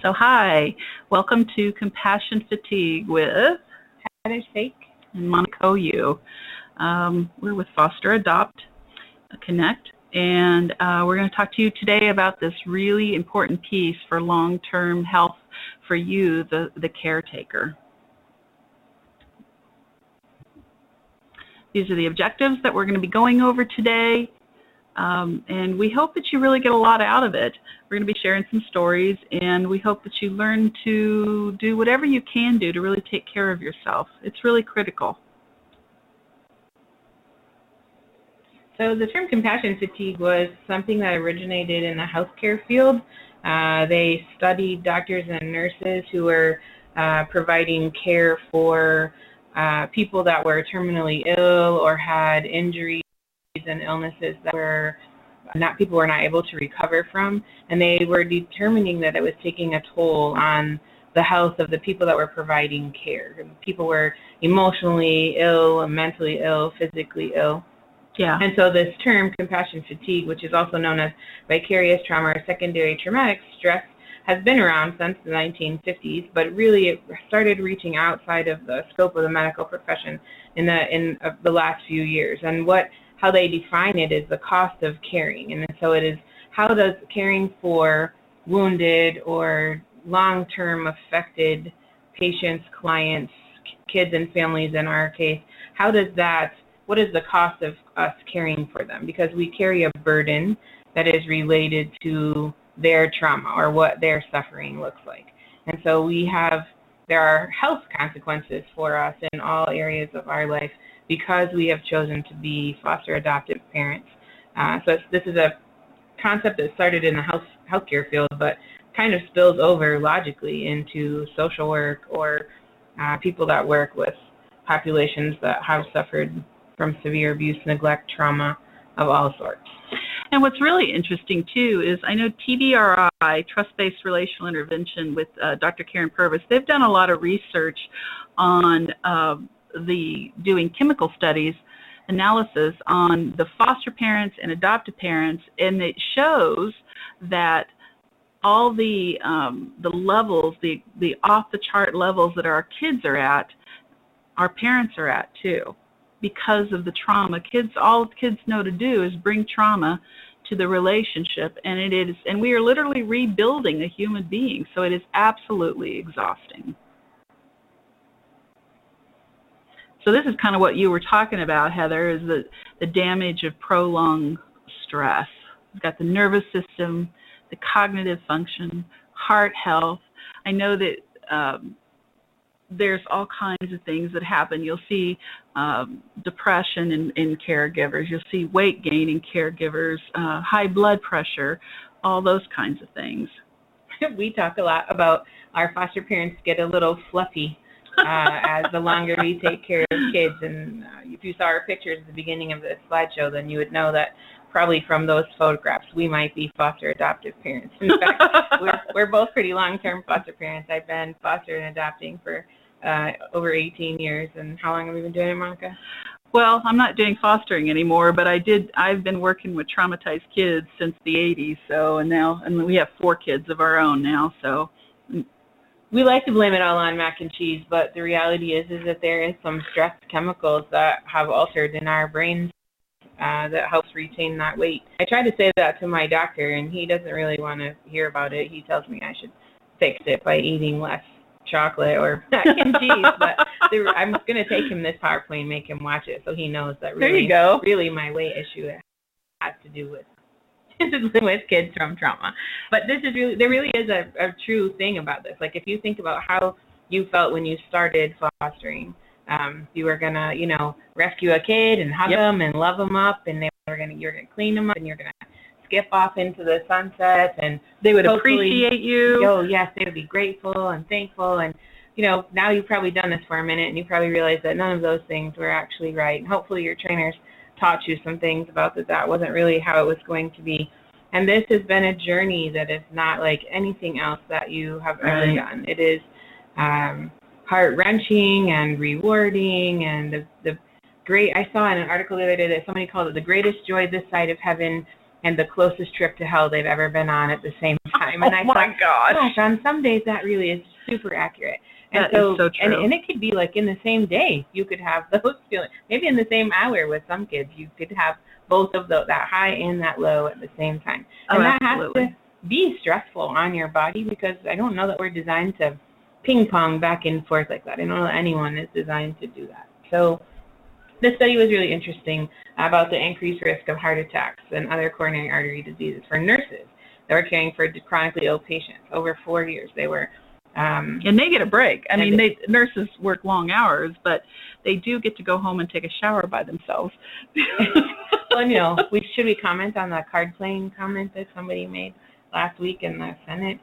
So hi, welcome to Compassion Fatigue with Heather Sake and Monica OU. We're with Foster Adopt Connect, and we're going to talk to you today about this really important piece for long-term health for you, the caretaker. These are the objectives that we're going to be going over today. And we hope that you really get a lot out of it. We're going to be sharing some stories, and we hope that you learn to do whatever you can do to really take care of yourself. It's really critical. So the term compassion fatigue was something that originated in the healthcare field. They studied doctors and nurses who were providing care for people that were terminally ill or had injuries and illnesses that people were not able to recover from, and they were determining that it was taking a toll on the health of the people that were providing care. People were emotionally ill, mentally ill, physically ill. Yeah. And so this term, compassion fatigue, which is also known as vicarious trauma or secondary traumatic stress, has been around since the 1950s, but really it started reaching outside of the scope of the medical profession in the last few years. And how they define it is the cost of caring. And so it is, how does caring for wounded or long-term affected patients, clients, kids and families in our case, what is the cost of us caring for them? Because we carry a burden that is related to their trauma or what their suffering looks like. And so there are health consequences for us in all areas of our life because we have chosen to be foster adoptive parents. So this is a concept that started in the healthcare field, but kind of spills over logically into social work or people that work with populations that have suffered from severe abuse, neglect, trauma of all sorts. And what's really interesting, too, is I know TBRI, Trust-Based Relational Intervention, with Dr. Karen Purvis, they've done a lot of research on doing chemical studies, analysis on the foster parents and adoptive parents, and it shows that all the levels, the off-the-chart levels that our kids are at, our parents are at, too. Because of the trauma, all kids know to do is bring trauma to the relationship, and we are literally rebuilding a human being. So it is absolutely exhausting. So this is kind of what you were talking about, Heather, is the damage of prolonged stress. We've got the nervous system, the cognitive function, heart health. I know that there's all kinds of things that happen. You'll see depression in caregivers. You'll see weight gain in caregivers, high blood pressure, all those kinds of things. We talk a lot about our foster parents get a little fluffy as the longer we take care of kids. And if you saw our pictures at the beginning of this slideshow, then you would know that probably from those photographs, we might be foster adoptive parents. In fact, we're both pretty long-term foster parents. I've been foster and adopting for over 18 years. And how long have we been doing it, Monica? Well, I'm not doing fostering anymore, but I've been working with traumatized kids since the 80s. So, and we have 4 kids of our own now. So we like to blame it all on mac and cheese, but the reality is that there is some stress chemicals that have altered in our brains that helps retain that weight. I try to say that to my doctor, and he doesn't really want to hear about it. He tells me I should fix it by eating less chocolate or mac and cheese, but I'm going to take him this PowerPoint and make him watch it so he knows that really my weight issue has to do with kids from trauma. But there really is a true thing about this. Like if you think about how you felt when you started fostering, you were gonna, rescue a kid and hug them and love them up, and you're gonna clean them up, and you're gonna skip off into the sunset, and they would appreciate you. Oh yes, they would be grateful and thankful, and now you've probably done this for a minute, and you probably realize that none of those things were actually right. And hopefully your trainers taught you some things about that wasn't really how it was going to be. And this has been a journey that is not like anything else that you have ever done. It is heart-wrenching and rewarding, and the great, I saw in an article the other day that somebody called it the greatest joy this side of heaven and the closest trip to hell they've ever been on at the same time. time. And oh my gosh, on some days that really is super accurate. And that is so true. And it could be like in the same day you could have those feelings. Maybe in the same hour with some kids you could have both of those, that high and that low at the same time. And that absolutely. has to be stressful on your body, because I don't know that we're designed to ping pong back and forth like that. I don't know that anyone is designed to do that. So this study was really interesting about the increased risk of heart attacks and other coronary artery diseases for nurses that were caring for chronically ill patients over 4 years. They were and they get a break. I mean, nurses work long hours, but they do get to go home and take a shower by themselves. Well, should we comment on the card playing comment that somebody made last week in the Senate?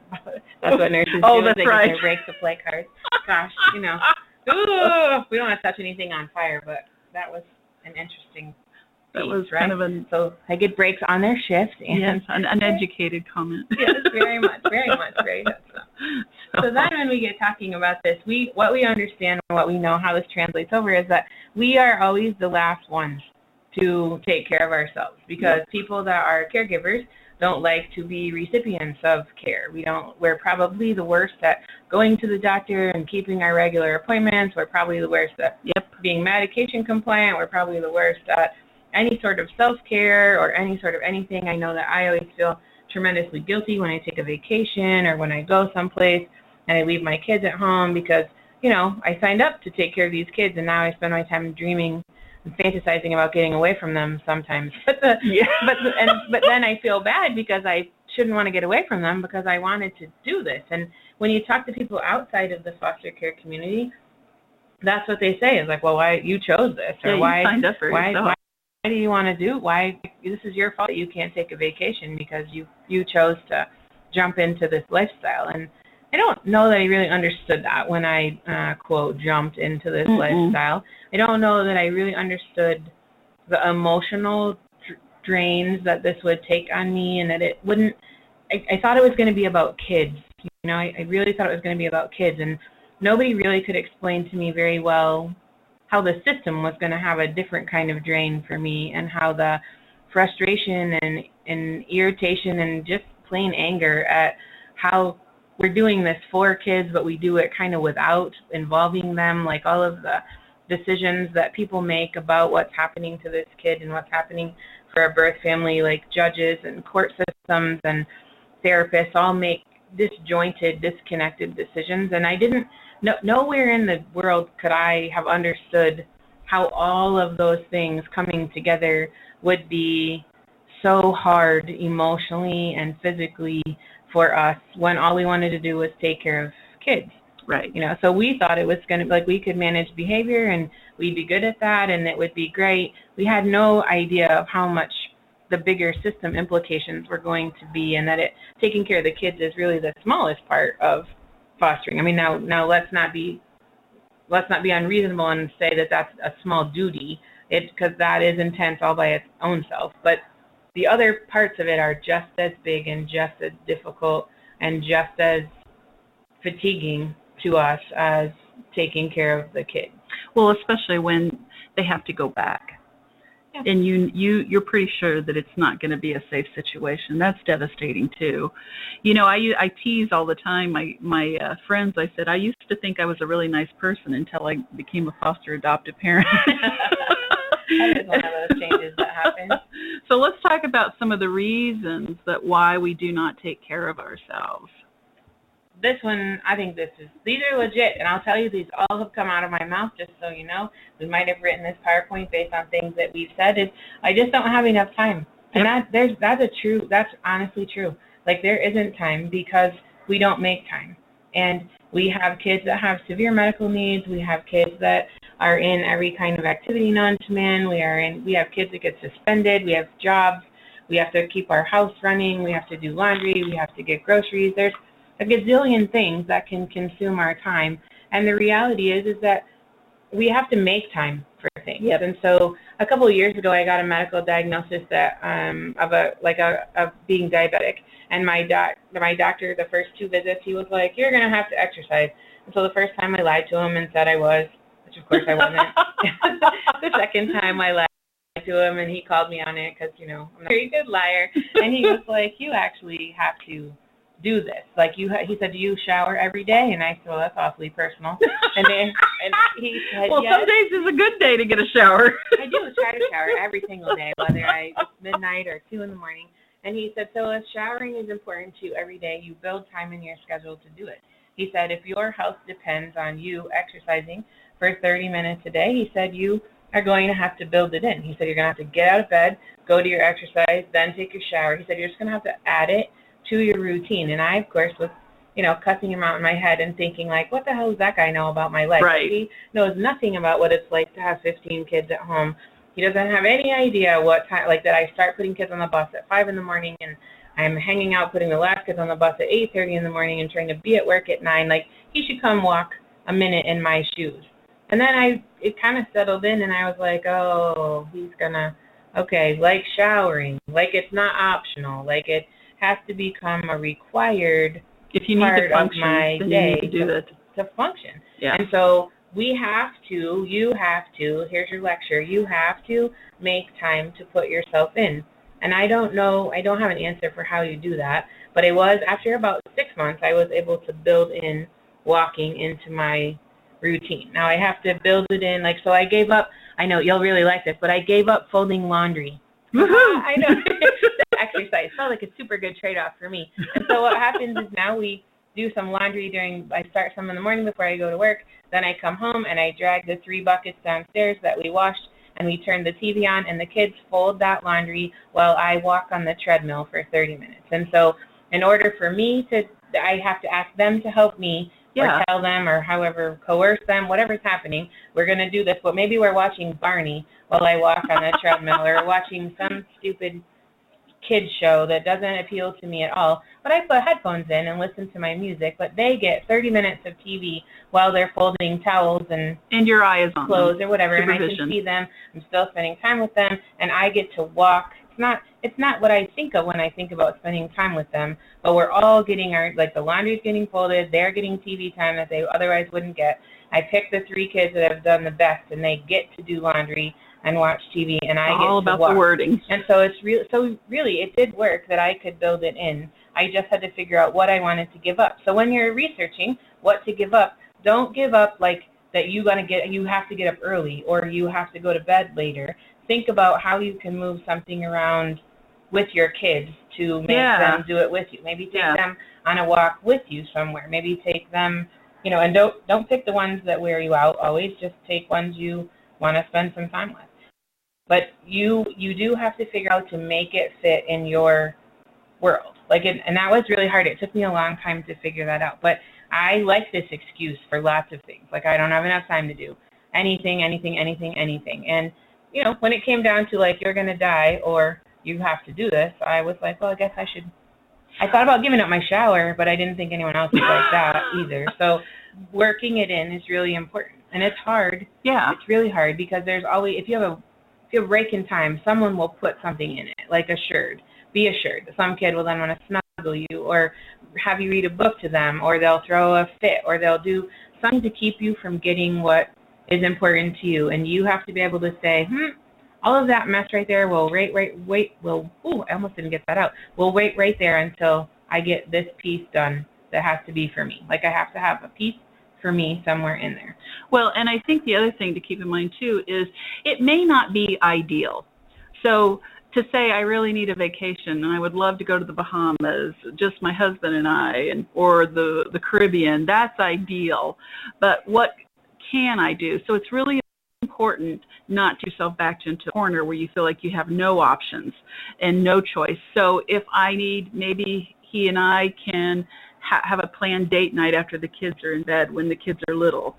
That's what nurses do. That's they right. Get their break to play cards. Gosh, ooh, we don't want to touch anything on fire, but that was an interesting piece, that was right? kind of So they get breaks on their shift. And yes, an uneducated comment. Yes, very much, very much. So then when we get talking about this, what we understand and what we know how this translates over is that we are always the last ones to take care of ourselves, because people that are caregivers don't like to be recipients of care. We're probably the worst at going to the doctor and keeping our regular appointments. We're probably the worst at being medication compliant. We're probably the worst at any sort of self-care or any sort of anything. I know that I always feel tremendously guilty when I take a vacation or when I go someplace and I leave my kids at home, because, I signed up to take care of these kids, and now I spend my time dreaming and fantasizing about getting away from them sometimes. But then I feel bad because I shouldn't want to get away from them, because I wanted to do this. And when you talk to people outside of the foster care community, that's what they say is like, well, why you chose this, or you signed up for yourself. Why do you want to do? Why this is your fault that you can't take a vacation because you chose to jump into this lifestyle. And I don't know that I really understood that when I quote jumped into this lifestyle. I don't know that I really understood the emotional drains that this would take on me, and that it wouldn't. I thought it was going to be about kids. I really thought it was going to be about kids, and nobody really could explain to me very well how the system was going to have a different kind of drain for me, and how the frustration and irritation and just plain anger at how we're doing this for kids, but we do it kind of without involving them, like all of the decisions that people make about what's happening to this kid and what's happening for a birth family, like judges and court systems and therapists all make disjointed, disconnected decisions. And I didn't, nowhere in the world could I have understood how all of those things coming together would be so hard emotionally and physically for us when all we wanted to do was take care of kids. Right. So we thought it was going to be like we could manage behavior and we'd be good at that and it would be great. We had no idea of how much the bigger system implications were going to be, and that taking care of the kids is really the smallest part of fostering. I mean, now let's not be unreasonable and say that that's a small duty, because that is intense all by its own self. But the other parts of it are just as big and just as difficult and just as fatiguing to us as taking care of the kids. Well, especially when they have to go back. Yeah. And you're pretty sure that it's not going to be a safe situation. That's devastating too. I tease all the time my friends. I said I used to think I was a really nice person until I became a foster adoptive parent. That is one of those changes that happen. So let's talk about some of the reasons that why we do not take care of ourselves. This one, I think these are legit, and I'll tell you, these all have come out of my mouth, just so you know. We might have written this PowerPoint based on things that we've said. I just don't have enough time. And that's honestly true. Like, there isn't time because we don't make time. And we have kids that have severe medical needs. We have kids that are in every kind of activity known to man. We have kids that get suspended. We have jobs. We have to keep our house running. We have to do laundry. We have to get groceries. There's a gazillion things that can consume our time. And the reality is that we have to make time for things. Yep. And so a couple of years ago, I got a medical diagnosis that of being diabetic. And my doctor, the first 2 visits, he was like, "You're going to have to exercise." And so the first time I lied to him and said I was, which of course I wasn't. The second time I lied to him and he called me on it because, I'm a very good liar. And he was like, "You actually have to do this. Like he said, do you shower every day? And I said, well, that's awfully personal. And he said, well, yes. Some days is a good day to get a shower. I do try to shower every single day, whether it's midnight or 2 in the morning. And he said, so if showering is important to you every day, you build time in your schedule to do it. He said, if your health depends on you exercising for 30 minutes a day, he said, you are going to have to build it in. He said, you're going to have to get out of bed, go to your exercise, then take your shower. He said, you're just going to have to add it to your routine. And I, of course, was, cussing him out in my head and thinking, like, what the hell does that guy know about my life? Right. He knows nothing about what it's like to have 15 kids at home. He doesn't have any idea what time, like that I start putting kids on the bus at 5 in the morning and I'm hanging out putting the last kids on the bus at 8:30 in the morning and trying to be at work at 9. Like, he should come walk a minute in my shoes. And then it kind of settled in and I was like, oh, he's gonna, okay, like showering, like it's not optional, like it has to become a required if you need part to function, of my then day you need to do it. To function. Yeah. And so you have to, here's your lecture, you have to make time to put yourself in. And I don't have an answer for how you do that, but it was after about 6 months, I was able to build in walking into my routine. Now I have to build it in, like, so I gave up, I know you'll really like this, but I gave up folding laundry. I know. Exercise felt like a super good trade-off for me. And so what happens is now we do some laundry I start some in the morning before I go to work, then I come home and I drag the 3 buckets downstairs that we washed and we turn the TV on and the kids fold that laundry while I walk on the treadmill for 30 minutes. And so in order for me I have to ask them to help me or tell them or however, coerce them, whatever's happening, we're going to do this. But maybe we're watching Barney while I walk on the treadmill or watching some stupid kids show that doesn't appeal to me at all. But I put headphones in and listen to my music, but they get 30 minutes of TV while they're folding towels and your eye is on clothes them. Or whatever, and I can see them. I'm still spending time with them, and I get to walk. It's not what I think of when I think about spending time with them, but we're all getting the laundry's getting folded, they're getting TV time that they otherwise wouldn't get. I pick the 3 kids that have done the best, and they get to do laundry and watch TV, and I get to walk. All about the wording. And so really it did work that I could build it in. I just had to figure out what I wanted to give up. So when you're researching what to give up, don't give up like that you have to get up early or you have to go to bed later. Think about how you can move something around with your kids to make them do it with you. Maybe take them on a walk with you somewhere. Maybe take them, and don't pick the ones that wear you out always. Just take ones you want to spend some time with. But you do have to figure out to make it fit in your world. And that was really hard. It took me a long time to figure that out. But I like this excuse for lots of things. Like, I don't have enough time to do anything. And, when it came down to, like, you're going to die or you have to do this, I was like, well, I guess I should. I thought about giving up my shower, but I didn't think anyone else was like that either. So working it in is really important. And it's hard. Yeah. It's really hard because there's always, if you have a break in time, someone will put something in it, like assured. Be assured. Some kid will then want to snuggle you or have you read a book to them, or they'll throw a fit, or they'll do something to keep you from getting what is important to you. And you have to be able to say, all of that mess right there will I almost didn't get that out. We'll wait right there until I get this piece done that has to be for me. Like, I have to have a piece for me somewhere in there. Well, and I think the other thing to keep in mind, too, is it may not be ideal. So to say I really need a vacation and I would love to go to the Bahamas, just my husband and I, or the Caribbean, that's ideal. But what can I do? So it's really important not to yourself back into a corner where you feel like you have no options and no choice. So if I need, maybe he and I can have a planned date night after the kids are in bed when the kids are little.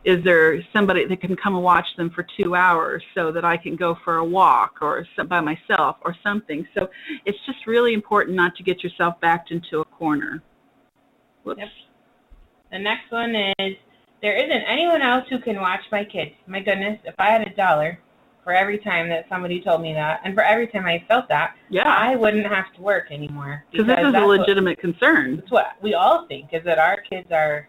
Is there somebody that can come and watch them for 2 hours so that I can go for a walk or by myself or something? So it's just really important not to get yourself backed into a corner. Whoops. Yep. The next one is, there isn't anyone else who can watch my kids. My goodness, if I had $1 for every time that somebody told me that, and for every time I felt that, I wouldn't have to work anymore. Because this is a legitimate concern. That's what we all think, is that our kids are,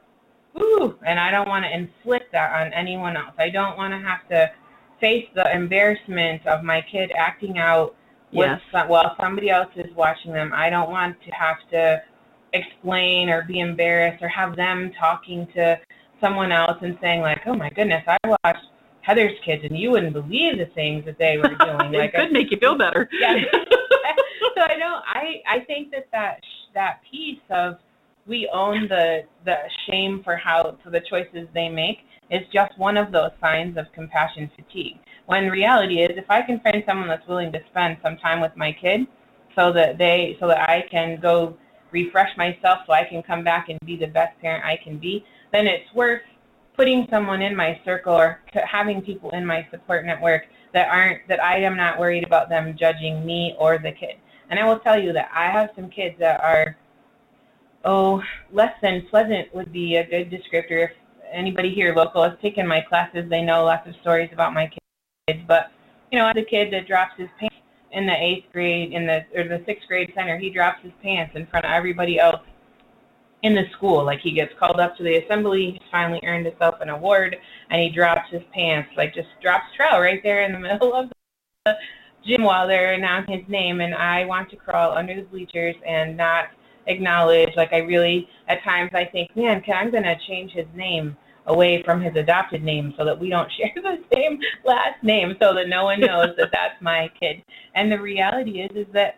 and I don't want to inflict that on anyone else. I don't want to have to face the embarrassment of my kid acting out Yes. while somebody else is watching them. I don't want to have to explain or be embarrassed or have them talking to someone else and saying like, oh my goodness, I watched Heather's kids and you wouldn't believe the things that they were doing. It could make you feel better. Yeah. So I think that piece of we own the shame for the choices they make is just one of those signs of compassion fatigue. When reality is, if I can find someone that's willing to spend some time with my kid so that I can go refresh myself so I can come back and be the best parent I can be, then it's worth putting someone in my circle or having people in my support network that I am not worried about them judging me or the kid. And I will tell you that I have some kids that are, less than pleasant would be a good descriptor. If anybody here local has taken my classes, they know lots of stories about my kids. But, as a kid that drops his pants in the 8th grade, or the 6th grade center, he drops his pants in front of everybody else in the school. Like, he gets called up to the assembly, he's finally earned himself an award, and he drops his pants, like just drops trowel right there in the middle of the gym while they're announcing his name. And I want to crawl under the bleachers and not acknowledge, like, I really, at times I think, man, I'm going to change his name away from his adopted name so that we don't share the same last name, so that no one knows that that's my kid. And the reality is that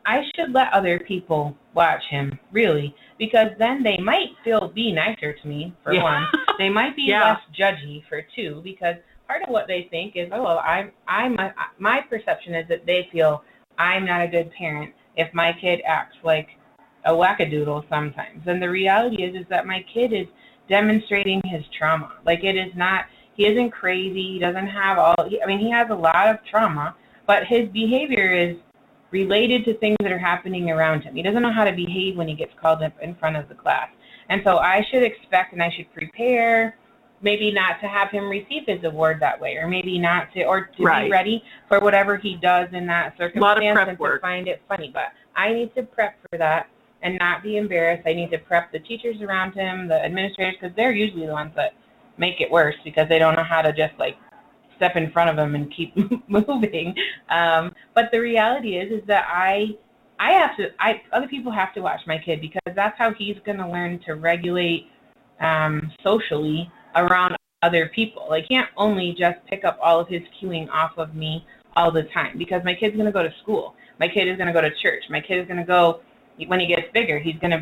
I should let other people watch him, really, because then they might be nicer to me, for one. They might be less judgy, for two, because part of what they think is, my perception is that they feel I'm not a good parent if my kid acts like a wackadoodle sometimes. And the reality is that my kid is demonstrating his trauma. Like, he isn't crazy, he doesn't have he has a lot of trauma, but his behavior is related to things that are happening around him. He doesn't know how to behave when he gets called up in front of the class. And so I should expect and I should prepare, maybe not to have him receive his award that way, or maybe not to, or to be ready for whatever he does in that circumstance. A lot of prep and work. To find it funny. But I need to prep for that and not be embarrassed. I need to prep the teachers around him, the administrators, because they're usually the ones that make it worse because they don't know how to just step in front of him and keep moving. But the reality is that other people have to watch my kid, because that's how he's going to learn to regulate socially around other people. Like, he can't only just pick up all of his cueing off of me all the time, because my kid's going to go to school. My kid is going to go to church. My kid is going to go, when he gets bigger, he can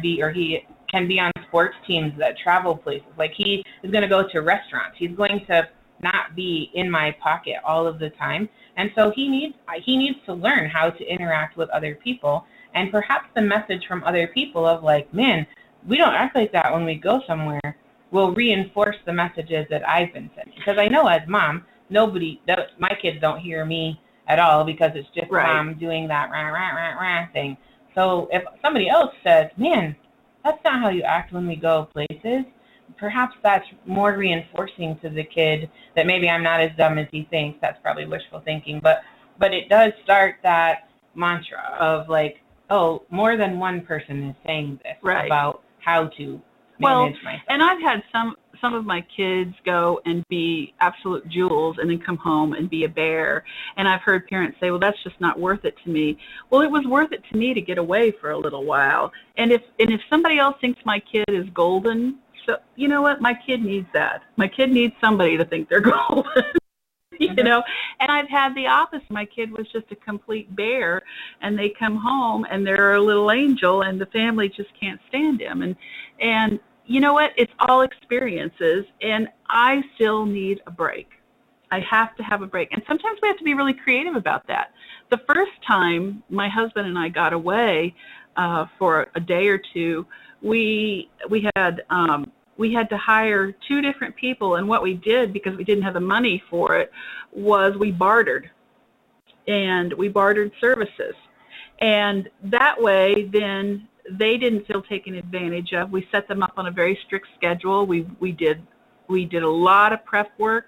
be on sports teams that travel places. Like, he is going to go to restaurants. He's going to not be in my pocket all of the time. And so he needs to learn how to interact with other people. And perhaps the message from other people of like, man, we don't act like that when we go somewhere, will reinforce the messages that I've been sending. Because I know as mom, my kids don't hear me at all, because it's just mom doing that rah, rah, rah, rah thing. So if somebody else says, man, that's not how you act when we go places, perhaps that's more reinforcing to the kid that maybe I'm not as dumb as he thinks. That's probably wishful thinking. But it does start that mantra of like, more than one person is saying this about how to manage myself. And I've had some of my kids go and be absolute jewels and then come home and be a bear. And I've heard parents say, well, that's just not worth it to me. Well, it was worth it to me to get away for a little while. And if somebody else thinks my kid is golden, so you know what? My kid needs that. My kid needs somebody to think they're golden. And I've had the opposite. My kid was just a complete bear, and they come home and they're a little angel, and the family just can't stand him. And you know what? It's all experiences, and I still need a break. I have to have a break. And sometimes we have to be really creative about that. The first time my husband and I got away for a day or two, we had to hire two different people, and what we did, because we didn't have the money for it, was we bartered. And we bartered services. And that way, then, they didn't feel taken advantage of. We set them up on a very strict schedule. We did a lot of prep work,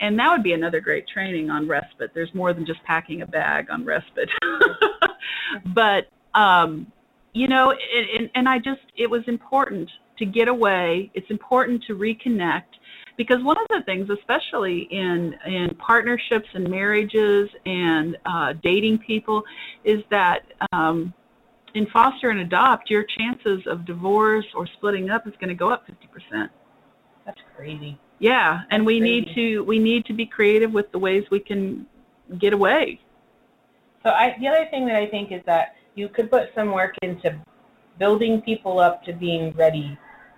and that would be another great training on respite. There's more than just packing a bag on respite. But, it was important to get away. It's important to reconnect, Because one of the things, especially in partnerships and marriages and dating people, is that in foster and adopt, your chances of divorce or splitting up is going to go up 50%. That's crazy. Yeah, and we crazy. need to be creative with the ways we can get away. So the other thing that I think is that you could put some work into building people up to being ready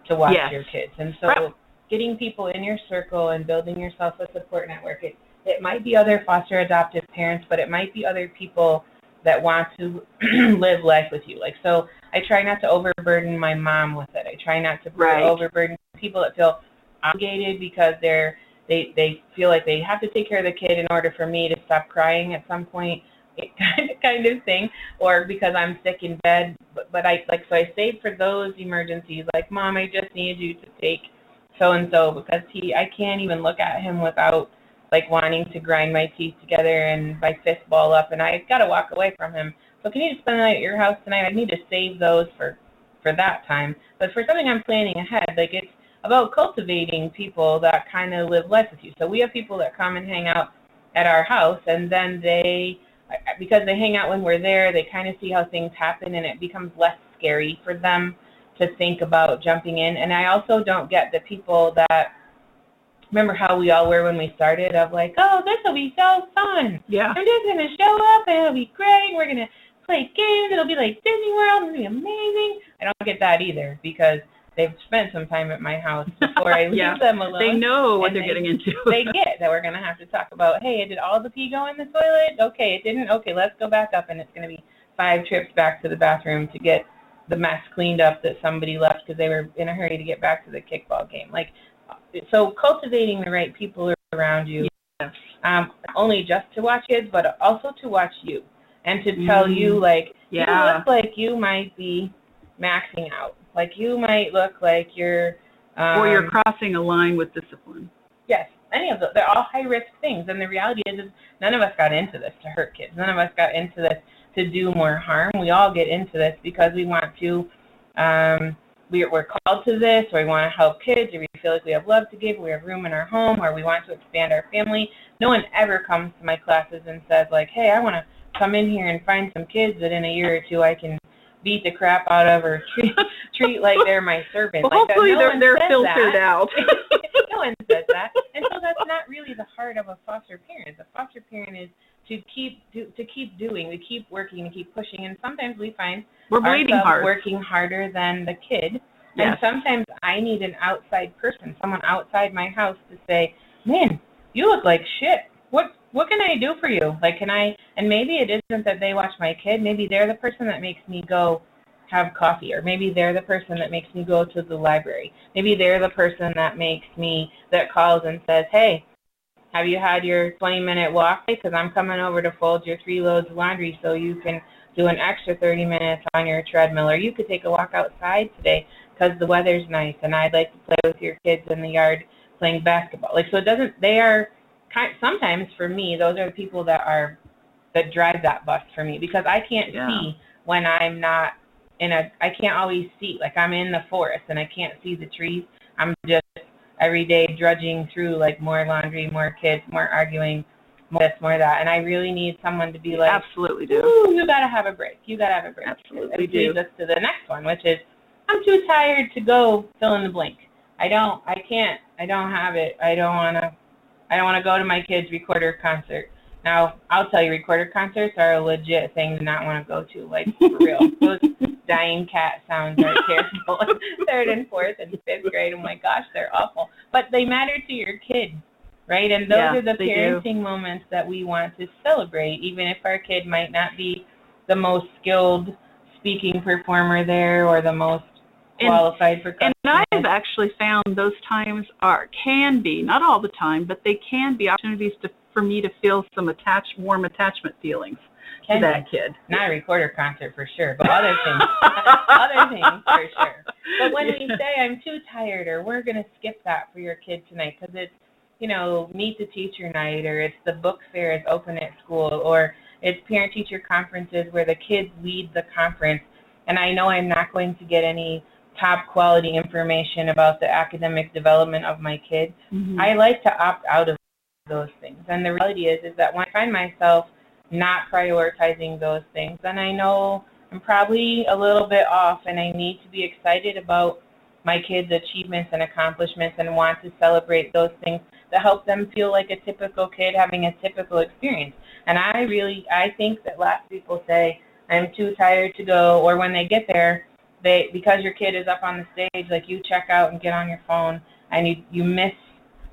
to watch Yes. your kids. And so getting people in your circle and building yourself a support network. It might be other foster adoptive parents, but it might be other people that want to live life with you. Like, so I try not to overburden my mom with it. I try not to overburden people that feel obligated because they feel like they have to take care of the kid in order for me to stop crying at some point, kind of thing, or because I'm sick in bed. But so I save for those emergencies. Like, Mom, I just need you to take so-and-so because I can't even look at him without like wanting to grind my teeth together and my fist ball up, and I got to walk away from him. So can you just spend the night at your house tonight? I need to save those for that time. But for something I'm planning ahead, like, it's about cultivating people that kind of live life with you. So we have people that come and hang out at our house, and then because they hang out when we're there, they kind of see how things happen, and it becomes less scary for them to think about jumping in. And I also don't get the people that, remember how we all were when we started, of like, oh, this will be so fun. Yeah. I'm just going to show up, and it'll be great. We're going to play games. It'll be like Disney World. It'll be amazing. I don't get that either, because they've spent some time at my house before I leave them alone. They know what they're getting into. They get that we're going to have to talk about, hey, did all the pee go in the toilet? Okay, it didn't. Okay, let's go back up, and it's going to be 5 trips back to the bathroom to get the mess cleaned up that somebody left because they were in a hurry to get back to the kickball game. Like, so cultivating the right people around you, only just to watch kids, but also to watch you and to tell you, like, you look like you might be maxing out. Like, you might look like you're... or you're crossing a line with discipline. Yes, any of those. They're all high-risk things. And the reality is none of us got into this to hurt kids. None of us got into this to do more harm. We all get into this because we want to... we're called to this, or we want to help kids, or we feel like we have love to give, or we have room in our home, or we want to expand our family. No one ever comes to my classes and says, like, hey, I want to come in here and find some kids that in a year or two I can beat the crap out of, or treat like they're my servant. Well, like hopefully that. they're filtered out. No one says that. And so that's not really the heart of a foster parent. The foster parent is to keep doing, to keep working, to keep pushing. And sometimes we find we're bleeding hard, working harder than the kid. Yes. And sometimes I need an outside person, someone outside my house, to say, man, you look like shit. What can I do for you? Like, can I? And maybe it isn't that they watch my kid. Maybe they're the person that makes me go have coffee, or maybe they're the person that makes me go to the library. Maybe they're the person that calls and says, hey, have you had your 20-minute walk? Because I'm coming over to fold your 3 loads of laundry so you can do an extra 30 minutes on your treadmill, or you could take a walk outside today because the weather's nice and I'd like to play with your kids in the yard playing basketball. Like, so they are sometimes, for me, those are the people that drive that bus for me, because I can't see when I'm not I can't always see, like, I'm in the forest and I can't see the trees. I'm just every day drudging through, like, more laundry, more kids, more arguing, more this, more that, and I really need someone to be like, absolutely do. Ooh, you got to have a break. You got to have a break. Absolutely do. Leads us to the next one, which is, I'm too tired to go fill in the blank. I don't have it. I don't want to go to my kid's recorder concert. Now, I'll tell you, recorder concerts are a legit thing to not want to go to, like, for real. Those dying cat sounds are terrible. 3rd and 4th and 5th grade, oh my gosh, they're awful. But they matter to your kid, right? And those are the parenting moments that we want to celebrate, even if our kid might not be the most skilled speaking performer there, or the most qualified for customers. And I've actually found those times can be, not all the time, but they can be opportunities for me to feel some warm attachment feelings to that kid. Not a recorder concert for sure, but other things. Other things for sure. But when we say, I'm too tired, or we're going to skip that for your kid tonight because it's, meet the teacher night, or it's the book fair is open at school, or it's parent-teacher conferences where the kids lead the conference, and I know I'm not going to get any top quality information about the academic development of my kids, I like to opt out of those things. And the reality is that when I find myself not prioritizing those things, then I know I'm probably a little bit off, and I need to be excited about my kids' achievements and accomplishments and want to celebrate those things that help them feel like a typical kid having a typical experience. And I think that lots of people say, I'm too tired to go, or when they get there, because your kid is up on the stage, like you check out and get on your phone, and you miss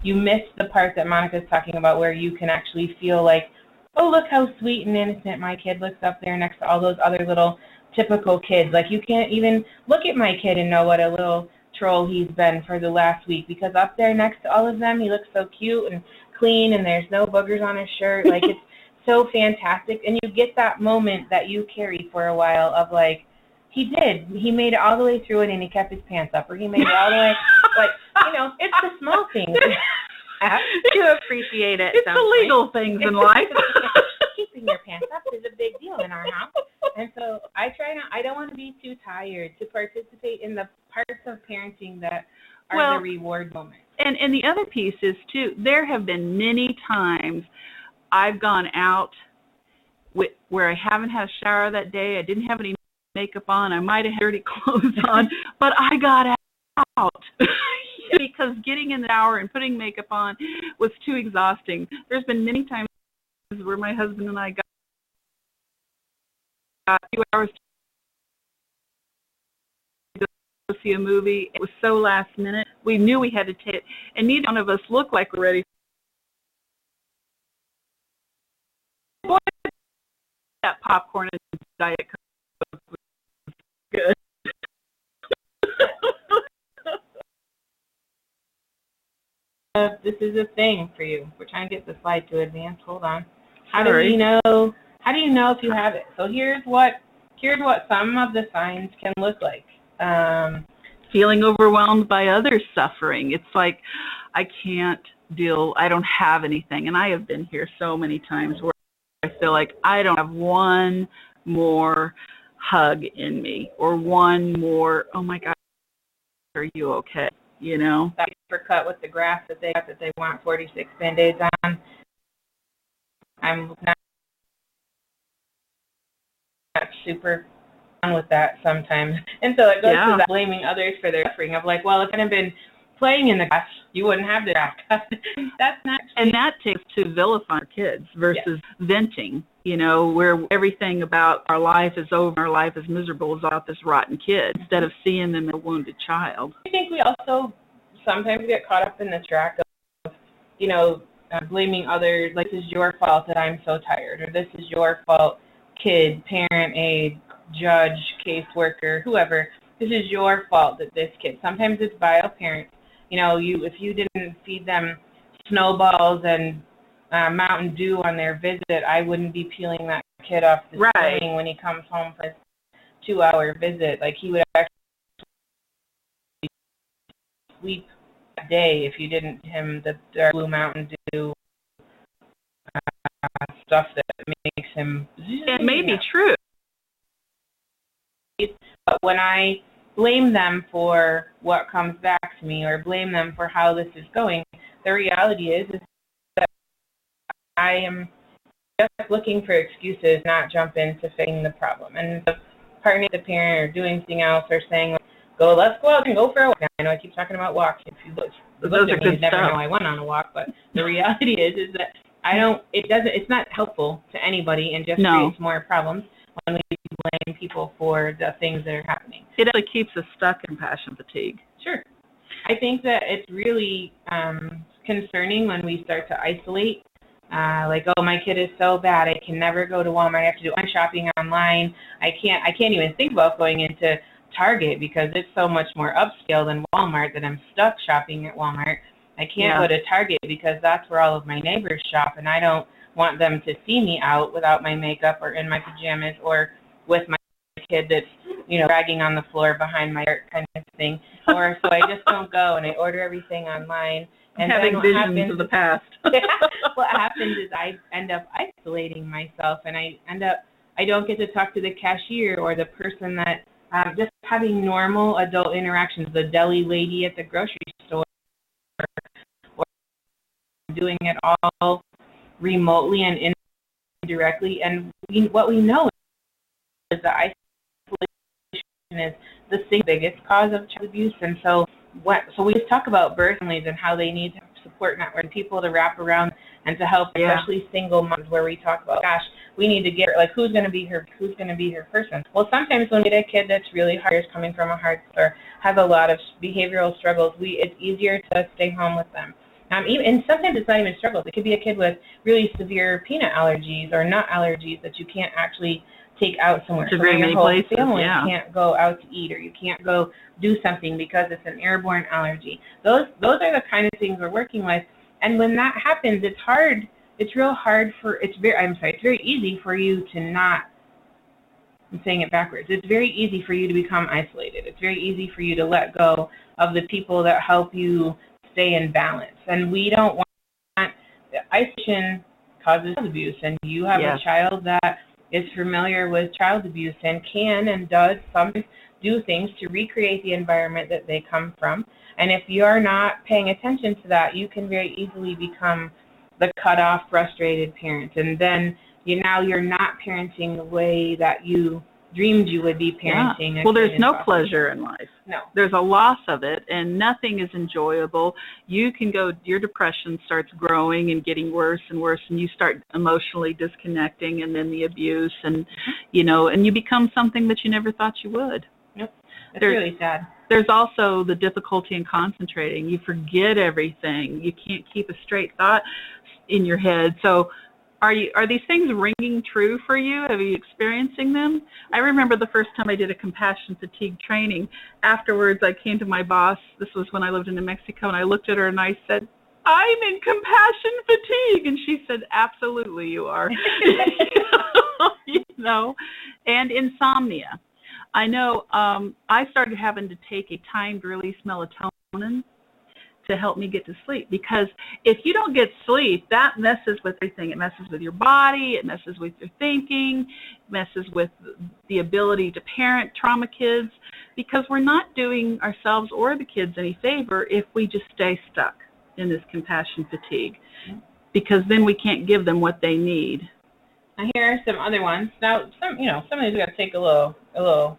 the part that Monica's talking about, where you can actually feel like, oh, look how sweet and innocent my kid looks up there next to all those other little typical kids. Like, you can't even look at my kid and know what a little troll he's been for the last week, because up there next to all of them, he looks so cute and clean, and there's no boogers on his shirt. Like, it's so fantastic. And you get that moment that you carry for a while of like, he made it all the way through it, and he kept his pants up, or he made it all the way, like, it's the small things. You appreciate it. It's the little things in life. Keeping your pants up is a big deal in our house. And so I don't want to be too tired to participate in the parts of parenting that are the reward moments. And the other piece is, too, there have been many times I've gone out where I haven't had a shower that day. I didn't have any makeup on. I might have had dirty clothes on, but I got out because getting in the shower and putting makeup on was too exhausting. There's been many times where my husband and I got a few hours to go see a movie. It was so last minute. We knew we had to take it, and neither one of us looked like we're ready. Boy, that popcorn and Diet Coke was good. This is a thing for you. We're trying to get the slide to advance. Hold on. How do you know if you have it? So here's what some of the signs can look like. Feeling overwhelmed by others' suffering. It's like, I don't have anything. And I have been here so many times where I feel like I don't have one more hug in me, or one more, oh my God, are you okay? That cut with the graph that they want 46 Band-Aids on. I'm not super fun with that sometimes. And so it goes to that blaming others for their suffering of like, well, if I hadn't been playing in the grass, you wouldn't have the grass. That's not true. And that takes to vilify kids versus venting, where everything about our life is over, our life is miserable, is about this rotten kid, instead of seeing them as a wounded child. I think we also sometimes get caught up in the track of, blaming others, like, this is your fault that I'm so tired, or this is your fault, kid, parent, aide, judge, caseworker, whoever, this is your fault that this kid, sometimes it's bio parents. If you didn't feed them snowballs and Mountain Dew on their visit, I wouldn't be peeling that kid off the ceiling when he comes home for his 2-hour visit. Like, he would actually sleep that day if you didn't give him the dark blue Mountain Dew stuff that makes him... It may be true. But when I blame them for what comes back to me, or blame them for how this is going, the reality is that I am just looking for excuses, not jump into fixing the problem. And the partner, the parent, or doing something else, or saying, let's go out and go for a walk. Now, I know I keep talking about walks. If you look at me, you'd never know I went on a walk. But the reality is that it's not helpful to anybody, and just creates more problems when we blame people for the things that are happening. It actually keeps us stuck in compassion fatigue. Sure. I think that it's really concerning when we start to isolate. Like, oh, my kid is so bad, I can never go to Walmart. I have to do my shopping online. I can't even think about going into Target because it's so much more upscale than Walmart that I'm stuck shopping at Walmart. I can't go to Target because that's where all of my neighbors shop, and I don't want them to see me out without my makeup or in my pajamas or with my kid that's, dragging on the floor behind my shirt kind of thing. Or so I just don't go, and I order everything online. And having visions of the past. What happens is I end up isolating myself, and I don't get to talk to the cashier or the person that just having normal adult interactions, the deli lady at the grocery store, or doing it all remotely and indirectly. And what we know is that isolation is the single biggest cause of child abuse. And so we just talk about birth families and how they need to have support network and people to wrap around and to help, especially single moms, where we talk about, gosh, we need to get her, like, who's going to be her person. Well, sometimes when we get a kid that's really hard, is coming from a hard or has a lot of behavioral struggles, it's easier to stay home with them. And sometimes it's not even struggles. It could be a kid with really severe peanut allergies or nut allergies that you can't actually take out somewhere. So your whole family can't go out to eat, or you can't go do something because it's an airborne allergy. Those are the kind of things we're working with. And when that happens, it's hard. It's real hard it's very easy for you to not, I'm saying it backwards. It's very easy for you to become isolated. It's very easy for you to let go of the people that help you stay in balance. And we don't want, isolation causes abuse. And you have a child that is familiar with child abuse and can and does sometimes do things to recreate the environment that they come from. And if you're not paying attention to that, you can very easily become the cut-off, frustrated parent. And then you're not parenting the way that you dreamed you would be parenting. Yeah. Well, there's no pleasure in life. No. There's a loss of it, and nothing is enjoyable. You can go, your depression starts growing and getting worse and worse, and you start emotionally disconnecting, and then the abuse, and, and you become something that you never thought you would. Nope. It's really sad. There's also the difficulty in concentrating. You forget everything. You can't keep a straight thought in your head. So are these things ringing true for you? Are you experiencing them? I remember the first time I did a compassion fatigue training. Afterwards, I came to my boss. This was when I lived in New Mexico, and I looked at her and I said, I'm in compassion fatigue. And she said, absolutely you are. And insomnia. I know I started having to take a timed release melatonin to help me get to sleep, because if you don't get sleep, that messes with everything. It messes with your body, it messes with your thinking, messes with the ability to parent trauma kids, because we're not doing ourselves or the kids any favor if we just stay stuck in this compassion fatigue, because then we can't give them what they need. Here are some other ones. Now, some of these we got to take a little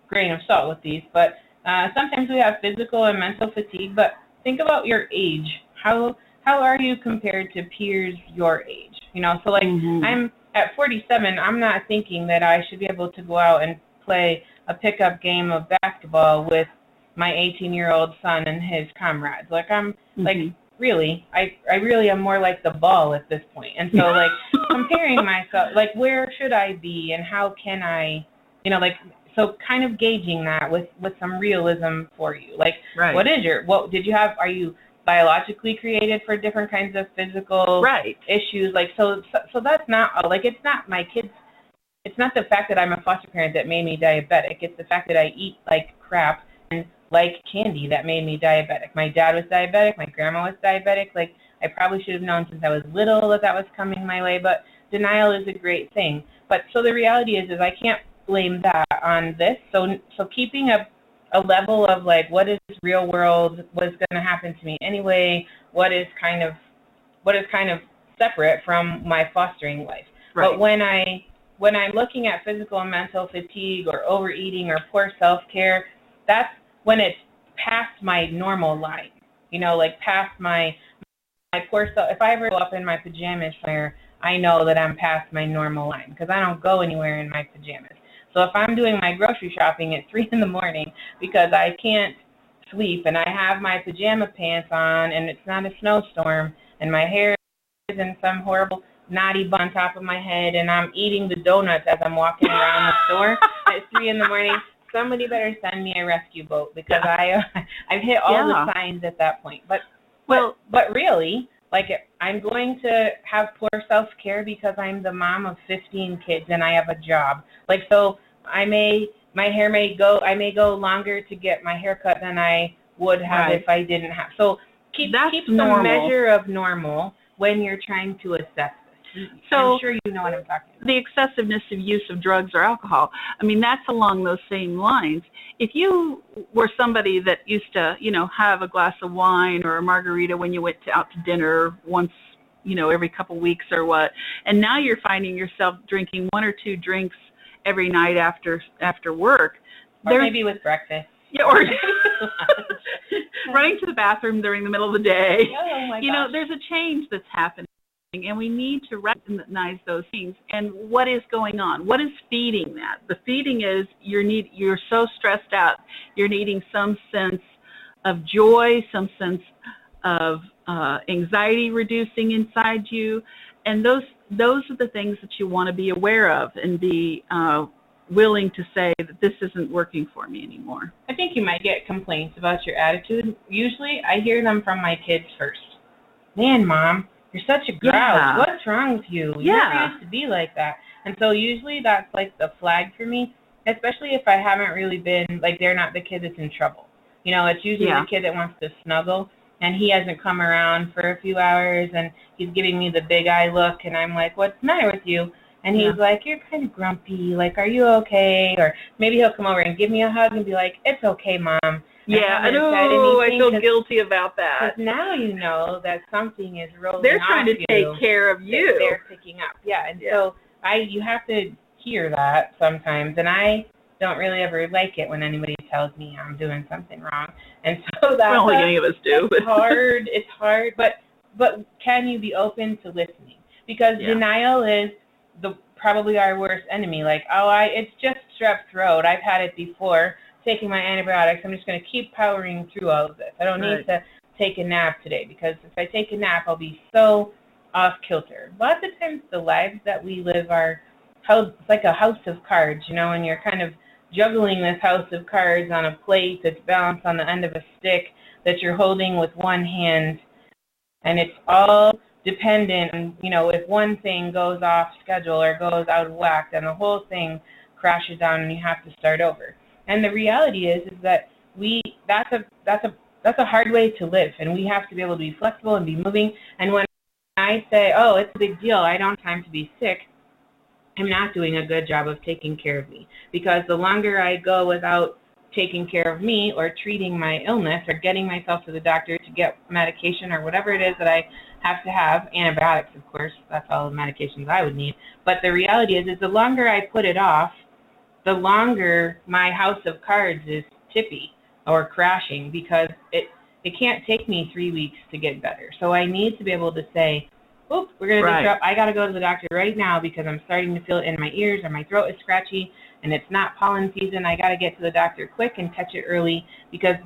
grain of salt with these, but sometimes we have physical and mental fatigue. But think about your age. How are you compared to peers your age? So like I'm at 47. I'm not thinking that I should be able to go out and play a pickup game of basketball with my 18-year-old son and his comrades. Like I'm like, really, I really am more like the ball at this point. And so like comparing myself, like where should I be and how can I, so kind of gauging that with some realism for you. Like, what did you have, are you biologically created for different kinds of physical issues? Like, so that's not, like, it's not my kids, it's not the fact that I'm a foster parent that made me diabetic. It's the fact that I eat like crap and like candy that made me diabetic. My dad was diabetic. My grandma was diabetic. Like, I probably should have known since I was little that was coming my way, but denial is a great thing. But so the reality is I can't blame that on this. So keeping a level of like, what is real world, what is going to happen to me anyway, what is kind of separate from my fostering life. But when I'm looking at physical and mental fatigue or overeating or poor self-care, that's when it's past my normal line, like past my poor self. If I ever go up in my pajamas somewhere, I know that I'm past my normal line because I don't go anywhere in my pajamas. So if I'm doing my grocery shopping at 3 in the morning because I can't sleep and I have my pajama pants on and it's not a snowstorm and my hair is in some horrible knotty bun on top of my head and I'm eating the donuts as I'm walking around the store at 3 in the morning, somebody better send me a rescue boat because I've hit all the signs at that point. But really, like, I'm going to have poor self-care because I'm the mom of 15 kids and I have a job. Like, so I may go longer to get my hair cut than I would have if I didn't have. So keep some measure of normal when you're trying to assess this. So I'm sure you know what I'm talking about. The excessiveness of use of drugs or alcohol, I mean, that's along those same lines. If you were somebody that used to, have a glass of wine or a margarita when you went out to dinner once, every couple weeks or what, and now you're finding yourself drinking 1 or 2 drinks every night after work. Or maybe with breakfast. Yeah, or running to the bathroom during the middle of the day. Oh my gosh. There's a change that's happening, and we need to recognize those things. And what is going on? What is feeding that? The feeding is you're so stressed out. You're needing some sense of joy, some sense of anxiety reducing inside you, and those are the things that you want to be aware of and be willing to say that this isn't working for me anymore. I think you might get complaints about your attitude. Usually I hear them from my kids first. Man, Mom, you're such a grouch. Yeah. What's wrong with you? You never used to be like that. And so usually that's like the flag for me, especially if I haven't really been, like they're not the kid that's in trouble. It's usually the kid that wants to snuggle, and he hasn't come around for a few hours, and he's giving me the big eye look, and I'm like, what's the matter with you? And he's like, you're kind of grumpy. Like, are you okay? Or maybe he'll come over and give me a hug and be like, it's okay, Mom. Yeah, I know. I feel guilty about that. Because now you know that something is rolling off you. They're trying to take care of you. They're picking up. Yeah, and so you have to hear that sometimes. And I don't really ever like it when anybody tells me I'm doing something wrong. And so that's well, any of us do. It's hard. It's hard. But can you be open to listening? Because denial is probably our worst enemy. Like, it's just strep throat. I've had it before. Taking my antibiotics. I'm just going to keep powering through all of this. I don't need to take a nap today, because if I take a nap, I'll be so off kilter. Lots of times the lives that we live are like a house of cards, and you're kind of juggling this house of cards on a plate that's balanced on the end of a stick that you're holding with one hand, and it's all dependent on, if one thing goes off schedule or goes out of whack, then the whole thing crashes down and you have to start over. And the reality is that that's a hard way to live, and we have to be able to be flexible and be moving. And when I say, it's a big deal, I don't have time to be sick, I'm not doing a good job of taking care of me, because the longer I go without taking care of me or treating my illness or getting myself to the doctor to get medication or whatever it is that I have, antibiotics, of course, that's all the medications I would need. But the reality is the longer I put it off, the longer my house of cards is tippy or crashing, because it can't take me 3 weeks to get better. So I need to be able to say, oops, we're going to disrupt. I got to go to the doctor right now because I'm starting to feel it in my ears or my throat is scratchy and it's not pollen season. I got to get to the doctor quick and catch it early, because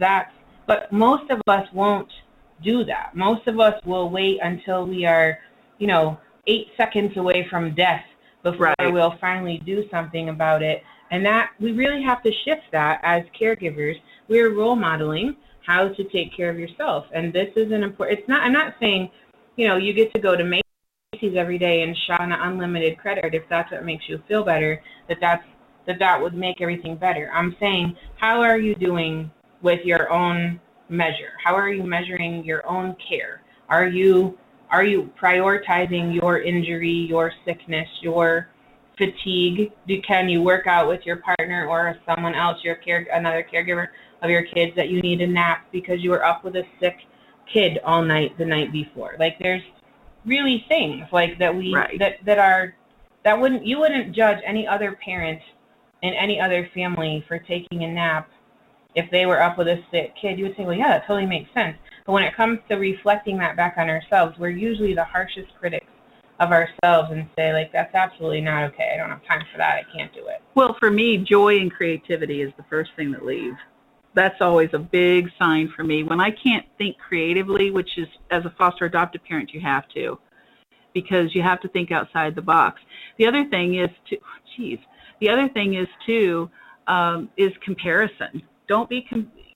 but most of us won't do that. Most of us will wait until we are, 8 seconds away from death before we'll finally do something about it. And that we really have to shift that as caregivers. We're role modeling how to take care of yourself. And this is an important, I'm not saying, you get to go to Macy's every day and shop on an unlimited credit card if that's what makes you feel better, that would make everything better. I'm saying, how are you doing with your own measure? How are you measuring your own care? Are you prioritizing your injury, your sickness, your fatigue? Can you work out with your partner or someone else, another caregiver of your kids, that you need a nap because you were up with a sick kid all night the night before? Like, there's really things like that you wouldn't judge any other parent in any other family for taking a nap if they were up with a sick kid. You would say, well, yeah, that totally makes sense. But when it comes to reflecting that back on ourselves, we're usually the harshest critics of ourselves and say, like, that's absolutely not okay. I don't have time for that. I can't do it. Well, for me, joy and creativity is the first thing that leaves. That's always a big sign for me. When I can't think creatively, which is, as a foster adoptive parent, you have to, because you have to think outside the box. The other thing is is comparison.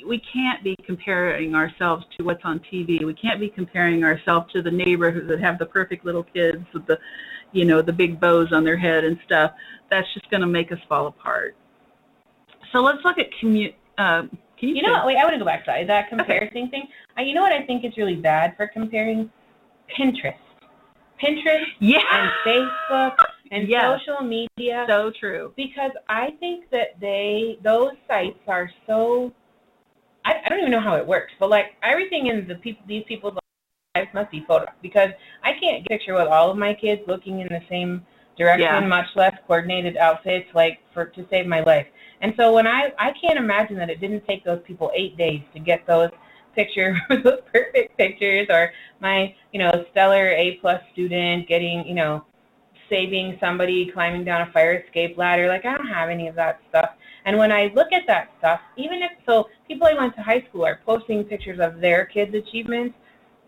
We can't be comparing ourselves to what's on TV. We can't be comparing ourselves to the neighbors that have the perfect little kids with the big bows on their head and stuff. That's just going to make us fall apart. So let's look at wait, I want to go back to that comparison thing. You know what I think is really bad for comparing? Pinterest. Pinterest Yeah. and Facebook and Yes. social media. So true. Because I think that those sites are so, I don't even know how it works, but like everything in these people's lives must be photographed, because I can't get a picture with all of my kids looking in the same direction, Yeah. much less coordinated outfits, like to save my life. And so when I can't imagine that it didn't take those people 8 days to get those pictures, those perfect pictures, or my, stellar A+ student getting, saving somebody, climbing down a fire escape ladder. Like, I don't have any of that stuff. And when I look at that stuff, people I went to high school are posting pictures of their kids' achievements,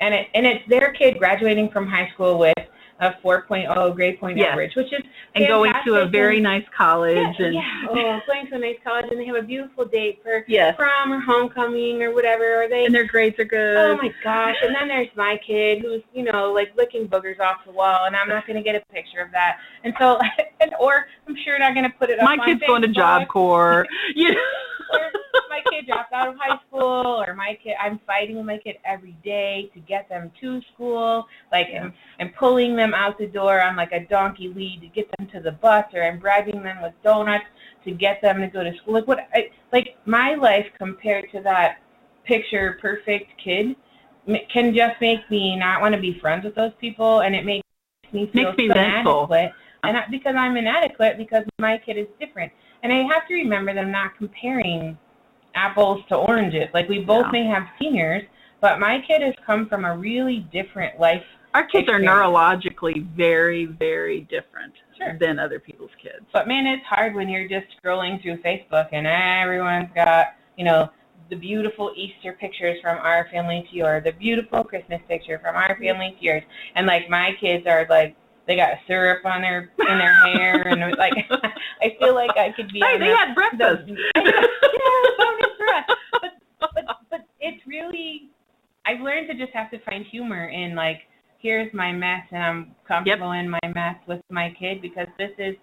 and it's their kid graduating from high school with a 4.0 grade point average, which is and going to a very nice college. Going to a nice college, and they have a beautiful date for Yes. prom or homecoming or whatever, and their grades are good. Oh my gosh! And then there's my kid who's like licking boogers off the wall, and I'm not going to get a picture of that. And so, or I'm sure not going to put it up my on kid's Facebook. Going to Job Corps. Or my kid dropped out of high school, or I'm fighting with my kid every day to get them to school. Like, I'm pulling them out the door on like a donkey lead to get them to the bus, or I'm bribing them with donuts to get them to go to school. Like my life compared to that picture perfect kid can just make me not want to be friends with those people, and it makes me feel inadequate. And because I'm inadequate, because my kid is different. And I have to remember that I'm not comparing apples to oranges. Like, we both may have seniors, but my kid has come from a really different life. Our kids are neurologically very, very different than other people's kids. But, man, it's hard when you're just scrolling through Facebook and everyone's got, the beautiful Easter pictures from our family to yours, the beautiful Christmas picture from our family to yours. And, like, my kids are, like, they got syrup in their hair, and like I feel like I could be. Hey, they had breakfast. But it's really, I've learned to just have to find humor in, like, here's my mess, and I'm comfortable in my mess with my kid, because this is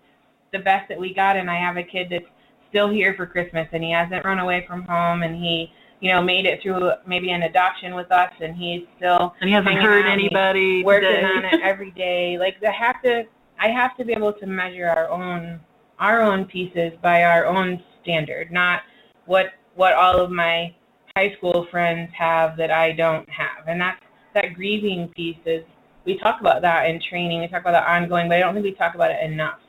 the best that we got, and I have a kid that's still here for Christmas, and he hasn't run away from home, and he made it through maybe an adoption with us, and he's still and he hasn't hurt anybody, working on it every day. Like, I have to be able to measure our own pieces by our own standard, not what all of my high school friends have that I don't have. And that grieving piece is, we talk about that in training, we talk about that ongoing, but I don't think we talk about it enough.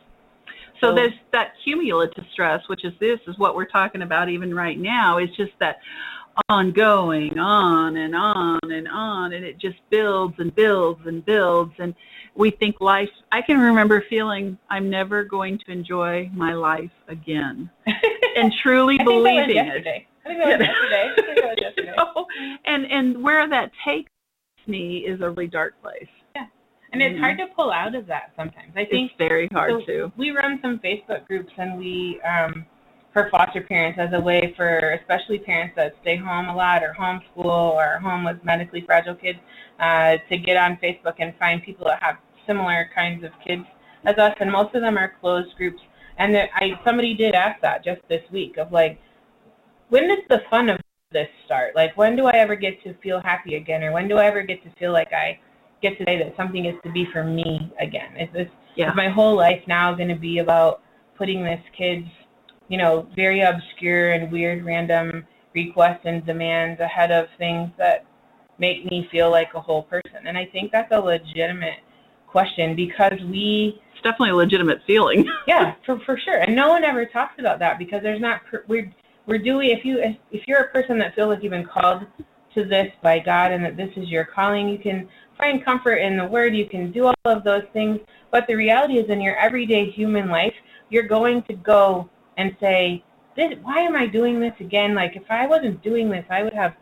So there's that cumulative stress, which is what we're talking about even right now, is just that ongoing, on and on and on, and it just builds and builds and builds, and we think life, I can remember feeling I'm never going to enjoy my life again, and truly believing it. I think that was yesterday. And where that takes me is a really dark place. Yeah. And it's hard to pull out of that sometimes. I think it's very hard to. We run some Facebook groups, and we for foster parents, as a way for especially parents that stay home a lot, or homeschool, or home with medically fragile kids, to get on Facebook and find people that have similar kinds of kids as us. And most of them are closed groups. And somebody did ask that just this week, of like, when does the fun of this start? Like, when do I ever get to feel happy again? Or when do I ever get to feel like I get to say that something is to be for me again? Is my whole life now going to be about putting this kid's, very obscure and weird random requests and demands ahead of things that make me feel like a whole person? And I think that's a legitimate question, because it's definitely a legitimate feeling. Yeah, for sure. And no one ever talks about that, because there's not, we're doing, if you're a person that feels like you've been called to this by God, and that this is your calling, you can find comfort in the Word, you can do all of those things, but the reality is, in your everyday human life, you're going to go and say, why am I doing this again? Like, if I wasn't doing this, I would have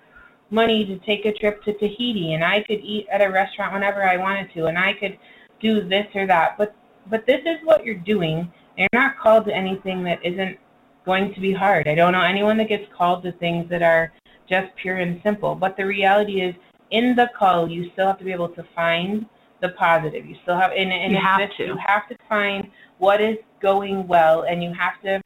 money to take a trip to Tahiti, and I could eat at a restaurant whenever I wanted to, and I could do this or that. But this is what you're doing. You're not called to anything that isn't going to be hard. I don't know anyone that gets called to things that are just pure and simple. But the reality is, in the call, you still have to be able to find the positive. You still have, you have to find what is going well, and you have to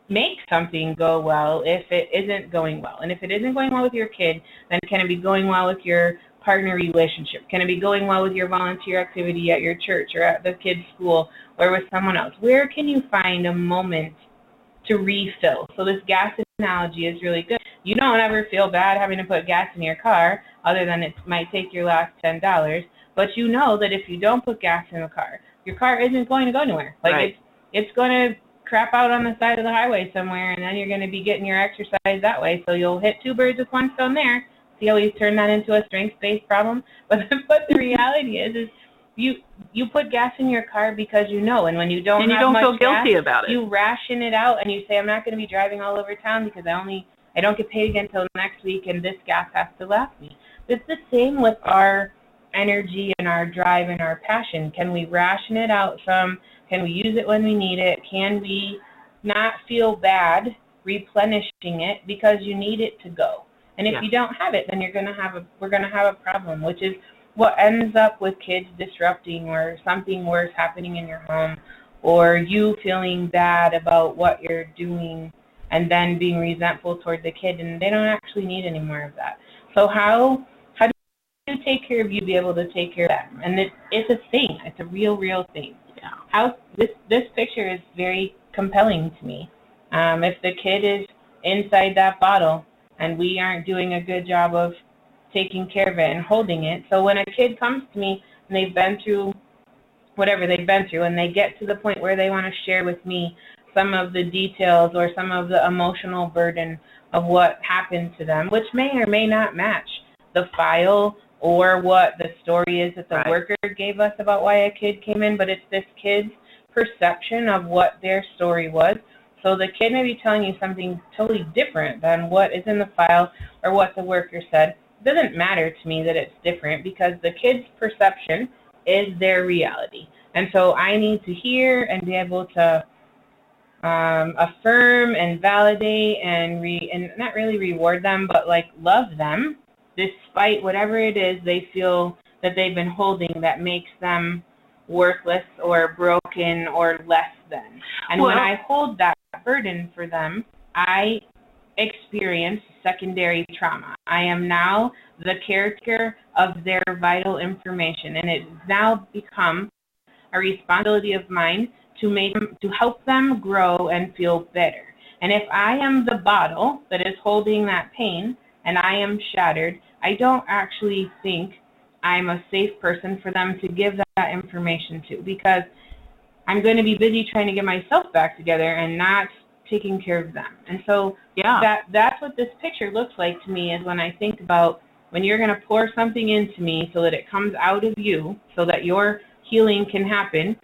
make something go well if it isn't going well. And if it isn't going well with your kid, then can it be going well with your partner relationship? Can it be going well with your volunteer activity at your church or at the kids' school or with someone else? Where can you find a moment to refill? So this gas analogy is really good. You don't ever feel bad having to put gas in your car, other than it might take your last $10, but you know that if you don't put gas in the car, your car isn't going to go anywhere. Like right. it's going to crap out on the side of the highway somewhere, and then you're going to be getting your exercise that way. So you'll hit two birds with one stone there. See how we turn that into a strengths-based problem? But the reality is you put gas in your car because you know, and when you don't feel guilty about it. You ration it out, and you say, I'm not going to be driving all over town because I don't get paid again until next week, and this gas has to last me. It's the same with our energy and our drive and our passion. Can we ration it out some? Can we use it when we need it? Can we not feel bad replenishing it because you need it to go? And if you don't have it, then we're going to have a problem, which is what ends up with kids disrupting or something worse happening in your home, or you feeling bad about what you're doing and then being resentful toward the kid, and they don't actually need any more of that. So how do you take care of you, be able to take care of them? And it's a thing. It's a real thing. Yeah. How this picture is very compelling to me. If the kid is inside that bottle and we aren't doing a good job of taking care of it and holding it, so when a kid comes to me and they've been through whatever they've been through and they get to the point where they want to share with me some of the details or some of the emotional burden of what happened to them, which may or may not match the file or what the story is that the worker gave us about why a kid came in, but it's this kid's perception of what their story was. So the kid may be telling you something totally different than what is in the file or what the worker said. It doesn't matter to me that it's different because the kid's perception is their reality. And so I need to hear and be able to affirm and validate and not really reward them, but like love them despite whatever it is they feel that they've been holding that makes them worthless or broken or less than. And when I hold that burden for them, I experience secondary trauma. I am now the caretaker of their vital information, and it's now become a responsibility of mine to help them grow and feel better. And if I am the bottle that is holding that pain and I am shattered, I don't actually think I'm a safe person for them to give that information to, because I'm going to be busy trying to get myself back together and not taking care of them. And so that's what this picture looks like to me, is when I think about when you're going to pour something into me so that it comes out of you so that your healing can happen.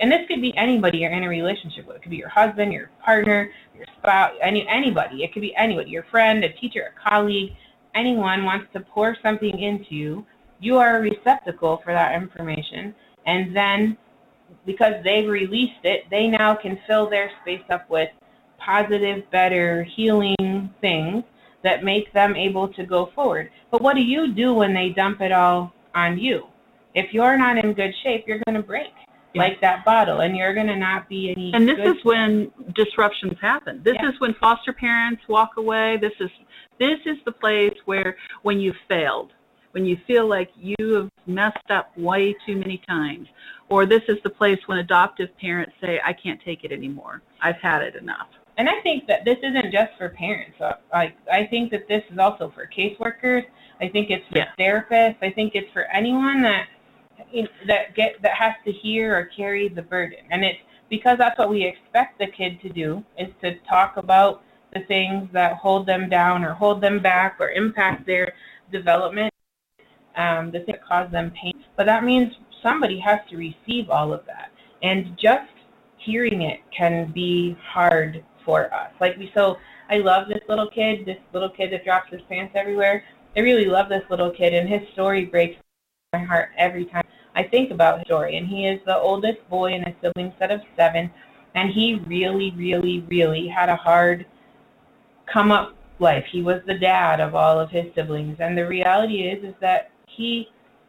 And this could be anybody you're in a relationship with. It could be your husband, your partner, your spouse, anybody. It could be anybody, your friend, a teacher, a colleague. Anyone wants to pour something into you. You are a receptacle for that information. And then because they've released it, they now can fill their space up with positive, better, healing things that make them able to go forward. But what do you do when they dump it all on you? If you're not in good shape, you're going to break like that bottle, and you're going to not be any And this is when disruptions happen. This is when foster parents walk away. This is the place where when you failed, when you feel like you have messed up way too many times, or this is the place when adoptive parents say, I can't take it anymore. I've had it enough. And I think that this isn't just for parents. I think that this is also for caseworkers. I think it's for therapists. I think it's for anyone that has to hear or carry the burden. And it's because that's what we expect the kid to do, is to talk about the things that hold them down or hold them back or impact their development, the things that cause them pain. But that means somebody has to receive all of that. And just hearing it can be hard for us. So I love this little kid that drops his pants everywhere. I really love this little kid, and his story breaks my heart every time I think about his story. And he is the oldest boy in a sibling set of 7, and he really, really, really had a hard come up life. He was the dad of all of his siblings, and the reality is that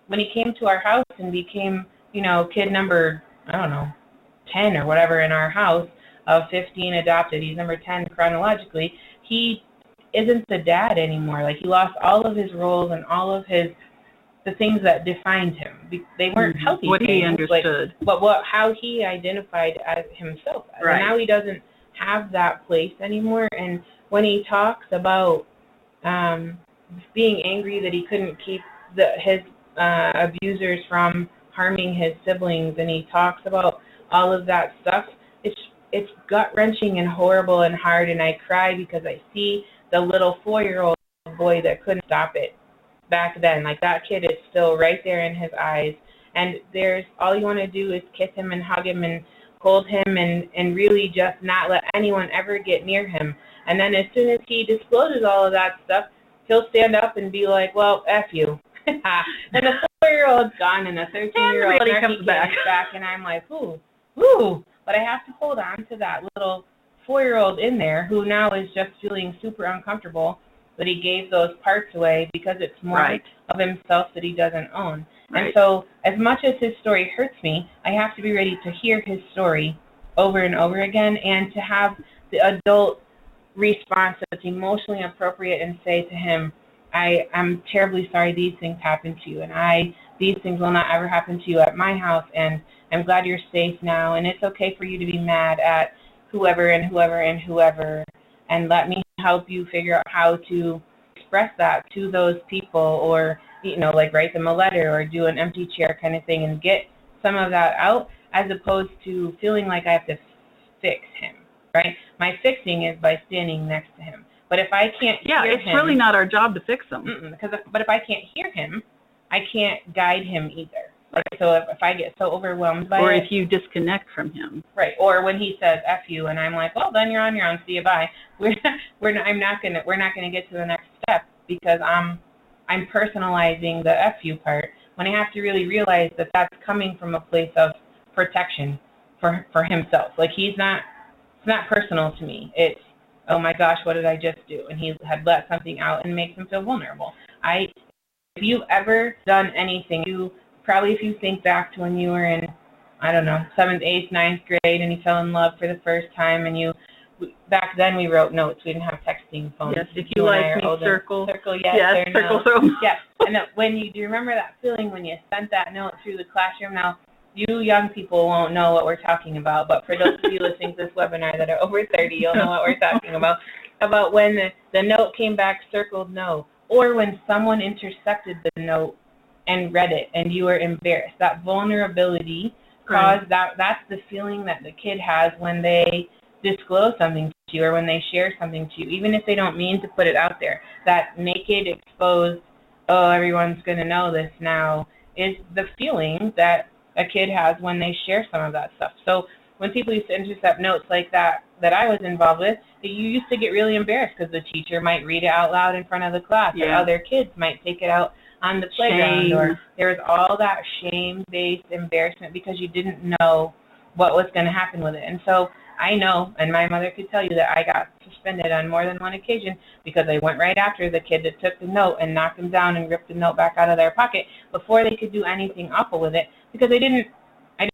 when he came to our house and became, kid number, 10 or whatever in our house of 15 adopted, he's number 10 chronologically, he isn't the dad anymore. He lost all of his roles and all of the the things that defined him. They weren't healthy what things, he understood, but how he identified as himself. Right. And now he doesn't have that place anymore. And when he talks about being angry that he couldn't keep his abusers from harming his siblings, and he talks about all of that stuff, it's gut-wrenching and horrible and hard, and I cry because I see the little 4-year-old boy that couldn't stop it back then. Like, that kid is still right there in his eyes, and there's all you want to do is kiss him and hug him and hold him and really just not let anyone ever get near him. And then as soon as he discloses all of that stuff, he'll stand up and be like, well, F you. And the 4-year-old's gone, and the 13-year-old comes back. And I'm like, ooh. But I have to hold on to that little 4-year-old in there who now is just feeling super uncomfortable that he gave those parts away because it's more of himself that he doesn't own. Right. And so as much as his story hurts me, I have to be ready to hear his story over and over again, and to have the adult response that's emotionally appropriate and say to him, I'm terribly sorry these things happened to you, and these things will not ever happen to you at my house, and I'm glad you're safe now, and it's okay for you to be mad at whoever and whoever and whoever, and let me help you figure out how to express that to those people, or, like write them a letter or do an empty chair kind of thing and get some of that out, as opposed to feeling like I have to fix him, right? My fixing is by standing next to him. But if I can't hear him... it's really not our job to fix him. But if I can't hear him, I can't guide him either. Like, so if I get so overwhelmed by or if you disconnect from him. Right. Or when he says F you, and I'm like, well, then you're on your own. See you, bye. We're not gonna get to the next step because I'm personalizing the F you part, when I have to really realize that that's coming from a place of protection for himself. Like, it's not personal to me. It's, oh my gosh, what did I just do? And he had let something out and makes him feel vulnerable. If you've ever done anything, if you think back to when you were in, I don't know, 7th, 8th, 9th grade, and you fell in love for the first time, and back then we wrote notes. We didn't have texting phones. Yes, if you like me, circle. Circle, yes, yes, or circle, no. throw. Yes, and do you remember that feeling when you sent that note through the classroom? Now, you young people won't know what we're talking about, but for those of you listening to this webinar that are over 30, you'll know what we're talking about when the note came back circled no, or when someone intercepted the note and read it and you were embarrassed. That vulnerability caused that's the feeling that the kid has when they disclose something to you or when they share something to you, even if they don't mean to put it out there. That naked, exposed, oh, everyone's going to know this now, is the feeling that a kid has when they share some of that stuff. So when people used to intercept notes like that I was involved with, you used to get really embarrassed because the teacher might read it out loud in front of the class, or other kids might take it out on the playground, or there was all that shame-based embarrassment because you didn't know what was going to happen with it. And so I know, and my mother could tell you, that I got suspended on more than one occasion because I went right after the kid that took the note and knocked him down and ripped the note back out of their pocket before they could do anything awful with it, because I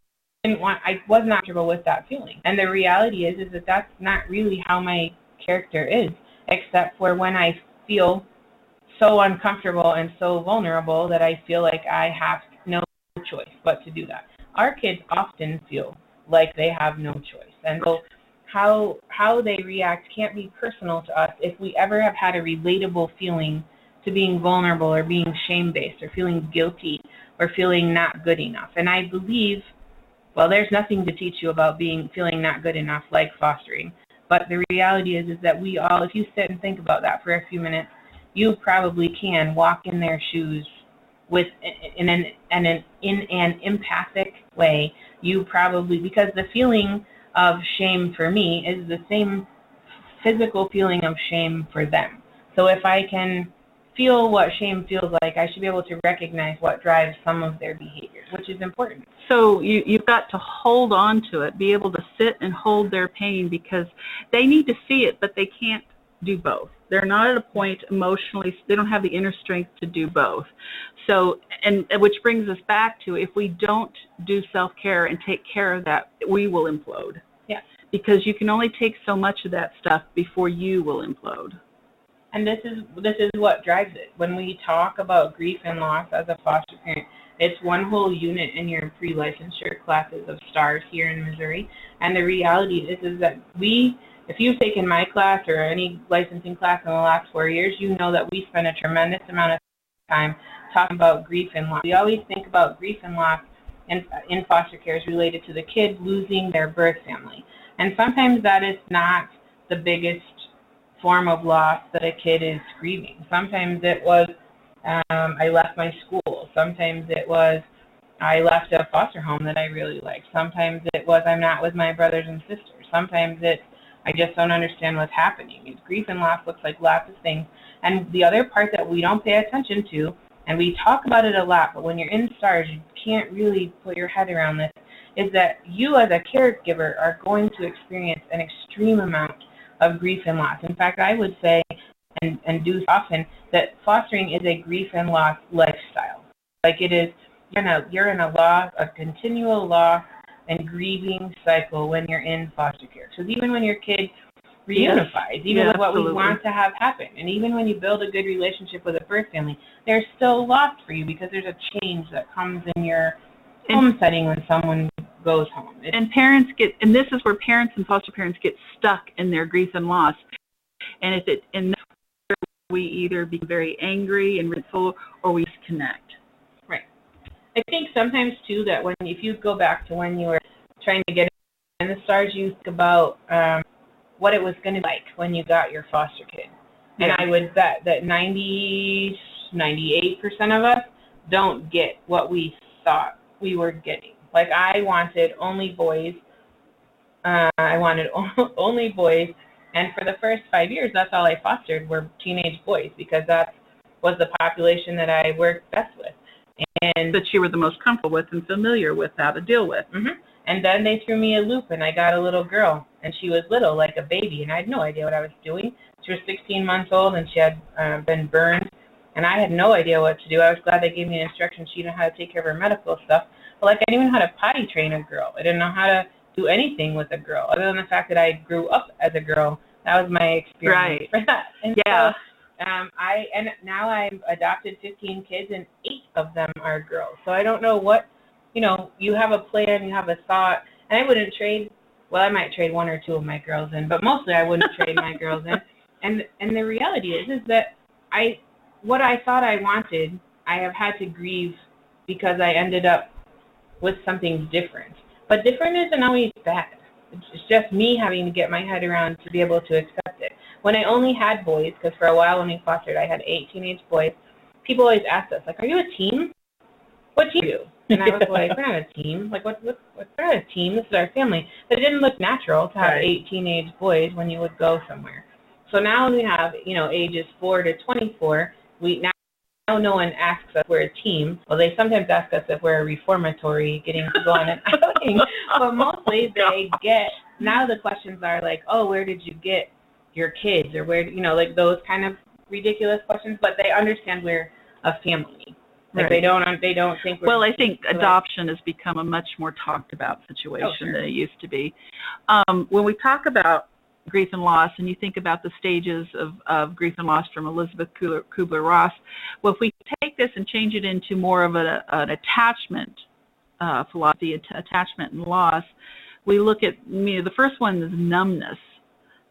was not comfortable with that feeling. And the reality is that that's not really how my character is, except for when I feel so uncomfortable and so vulnerable that I feel like I have no choice but to do that. Our kids often feel like they have no choice. And so how they react can't be personal to us if we ever have had a relatable feeling to being vulnerable or being shame-based or feeling guilty or feeling not good enough. And I believe, well, there's nothing to teach you about feeling not good enough like fostering. But the reality is that we all, if you sit and think about that for a few minutes, you probably can walk in their shoes in an empathic way. You probably, because the feeling of shame for me is the same physical feeling of shame for them. So if I can feel what shame feels like, I should be able to recognize what drives some of their behaviors, which is important. So you've got to hold on to it, be able to sit and hold their pain, because they need to see it, but they can't do both. They're not at a point emotionally, they don't have the inner strength to do both. So, and which brings us back to, if we don't do self-care and take care of that, we will implode. Yeah. Because you can only take so much of that stuff before you will implode. And this is what drives it. When we talk about grief and loss as a foster parent, it's one whole unit in your pre-licensure classes of STARS here in Missouri. And the reality is that if you've taken my class or any licensing class in the last 4 years, you know that we spend a tremendous amount of time talking about grief and loss. We always think about grief and loss in foster care is related to the kid losing their birth family. And sometimes that is not the biggest form of loss that a kid is grieving. Sometimes it was, I left my school. Sometimes it was, I left a foster home that I really liked. Sometimes it was, I'm not with my brothers and sisters. Sometimes it's, I just don't understand what's happening. Grief and loss looks like lots of things. And the other part that we don't pay attention to, and we talk about it a lot, but when you're in STARS, you can't really put your head around this, is that you as a caregiver are going to experience an extreme amount of grief and loss. In fact, I would say, and do often, that fostering is a grief and loss lifestyle. Like it is, you're in a continual loss and grieving cycle when you're in foster care. Because even when your kid reunifies, even with what we want to have happen, and even when you build a good relationship with a birth family, there's still loss for you because there's a change that comes in your home setting when someone goes home. And parents get, and this is where parents and foster parents get stuck in their grief and loss. And we either be very angry and resentful, or we disconnect. Right. I think sometimes too that if you go back to when you were trying to get in the STARS, you think about what it was going to be like when you got your foster kid. And I would bet that 98% of us don't get what we thought we were getting. Like I wanted only boys. Only boys. And for the first 5 years, that's all I fostered were teenage boys because that was the population that I worked best with. And that you were the most comfortable with and familiar with how to deal with. Mm-hmm. And then they threw me a loop, and I got a little girl, and she was little, like a baby, and I had no idea what I was doing. She was 16 months old, and she had been burned, and I had no idea what to do. I was glad they gave me an instruction sheet on how to take care of her medical stuff. But like I didn't even know how to potty train a girl. I didn't know how to do anything with a girl, other than the fact that I grew up as a girl. That was my experience for that. And so, now I've adopted 15 kids, and 8 of them are girls. So I don't know what, you have a plan, you have a thought, and I wouldn't trade. Well, I might trade 1 or 2 of my girls in, but mostly I wouldn't trade my girls in. And the reality is that what I thought I wanted, I have had to grieve because I ended up with something different. But different isn't always bad. It's just me having to get my head around to be able to accept it. When I only had boys, because for a while when we fostered, I had 8 teenage boys, people always asked us, like, are you a team? What team are you? And I was like, we're not a team. Like, we're not a team. This is our family. But it didn't look natural to have 8 teenage boys when you would go somewhere. So now we have, ages 4 to 24. Now no one asks us if we're a team. Well, they sometimes ask us if we're a reformatory, getting to go on an outing. But mostly they get, now the questions are like, oh, where did you get your kids? Or where, like those kind of ridiculous questions. But they understand we're a family. Like they don't think we're... Well, I think adoption has become a much more talked about situation than it used to be. When we talk about grief and loss, and you think about the stages of grief and loss from Elizabeth Kubler-Ross, well, if we take this and change it into more of an attachment philosophy, attachment and loss, we look at, the first one is numbness,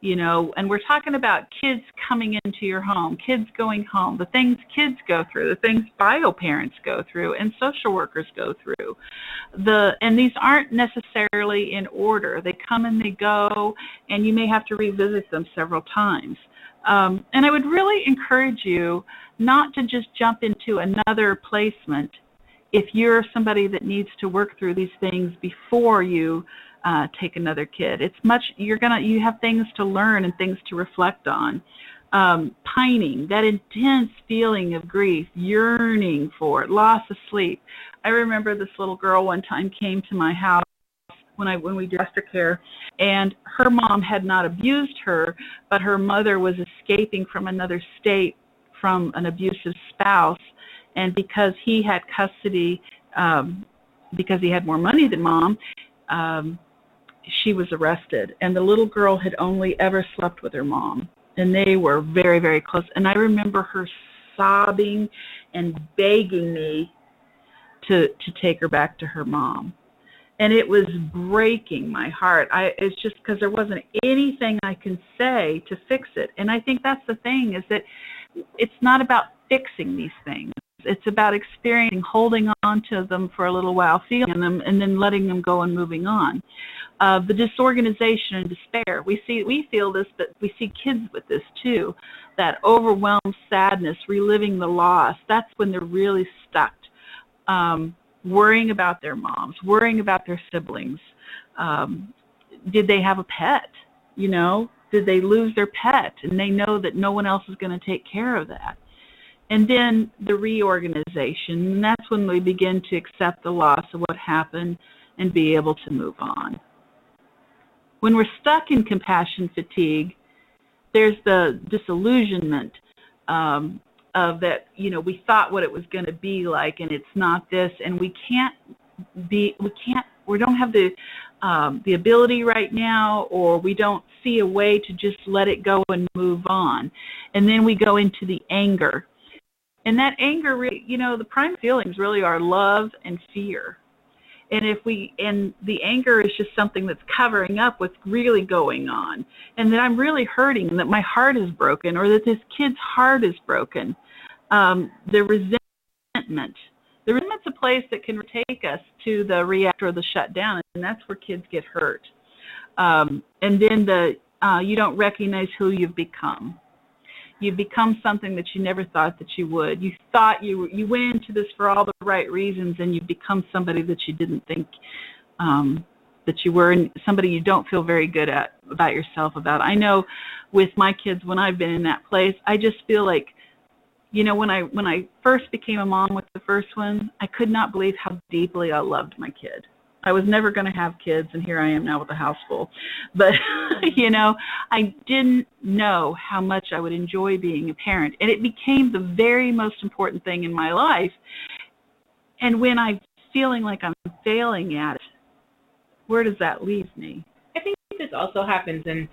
and we're talking about kids coming into your home, kids going home, the things kids go through, the things bio parents go through, and social workers go through. And these aren't necessarily in order. They come and they go, and you may have to revisit them several times. And I would really encourage you not to just jump into another placement if you're somebody that needs to work through these things before you take another kid. You have things to learn and things to reflect on. Pining, that intense feeling of grief, yearning for it, loss of sleep. I remember this little girl one time came to my house when we did foster care, and her mom had not abused her, but her mother was escaping from another state from an abusive spouse, and because he had custody, because he had more money than mom, she was arrested, and the little girl had only ever slept with her mom. and they were very, very close. And I remember her sobbing and begging me to take her back to her mom. And it was breaking my heart. It's just because there wasn't anything I can say to fix it. And I think that's the thing, is that it's not about fixing these things. It's about experiencing, holding on to them for a little while, feeling them, and then letting them go and moving on. The disorganization and despair. We feel this, but we see kids with this too. That overwhelmed sadness, reliving the loss. That's when they're really stuck. Worrying about their moms, worrying about their siblings. Did they have a pet? You know, did they lose their pet? And they know that no one else is going to take care of that. And then the reorganization, and that's when we begin to accept the loss of what happened and be able to move on. When we're stuck in compassion fatigue, there's the disillusionment of that, you know, we thought what it was going to be like, and it's not this, and we don't have the ability right now, or we don't see a way to just let it go and move on. And then we go into the anger. And that anger, you know, the prime feelings really are love and fear. And the anger is just something that's covering up what's really going on. And that I'm really hurting, and that my heart is broken, or that this kid's heart is broken. The resentment. The resentment's a place that can take us to the react or the shutdown, and that's where kids get hurt. And then you don't recognize who you've become. You've become something that you never thought that you would. You thought you went into this for all the right reasons, and you've become somebody that you didn't think that you were, and somebody you don't feel very good about yourself about. I know with my kids, when I've been in that place, I just feel like, you know, when I first became a mom with the first one, I could not believe how deeply I loved my kid. I was never going to have kids, and here I am now with a house full. But, you know, I didn't know how much I would enjoy being a parent. And it became the very most important thing in my life. And when I'm feeling like I'm failing at it, where does that leave me? I think this also happens in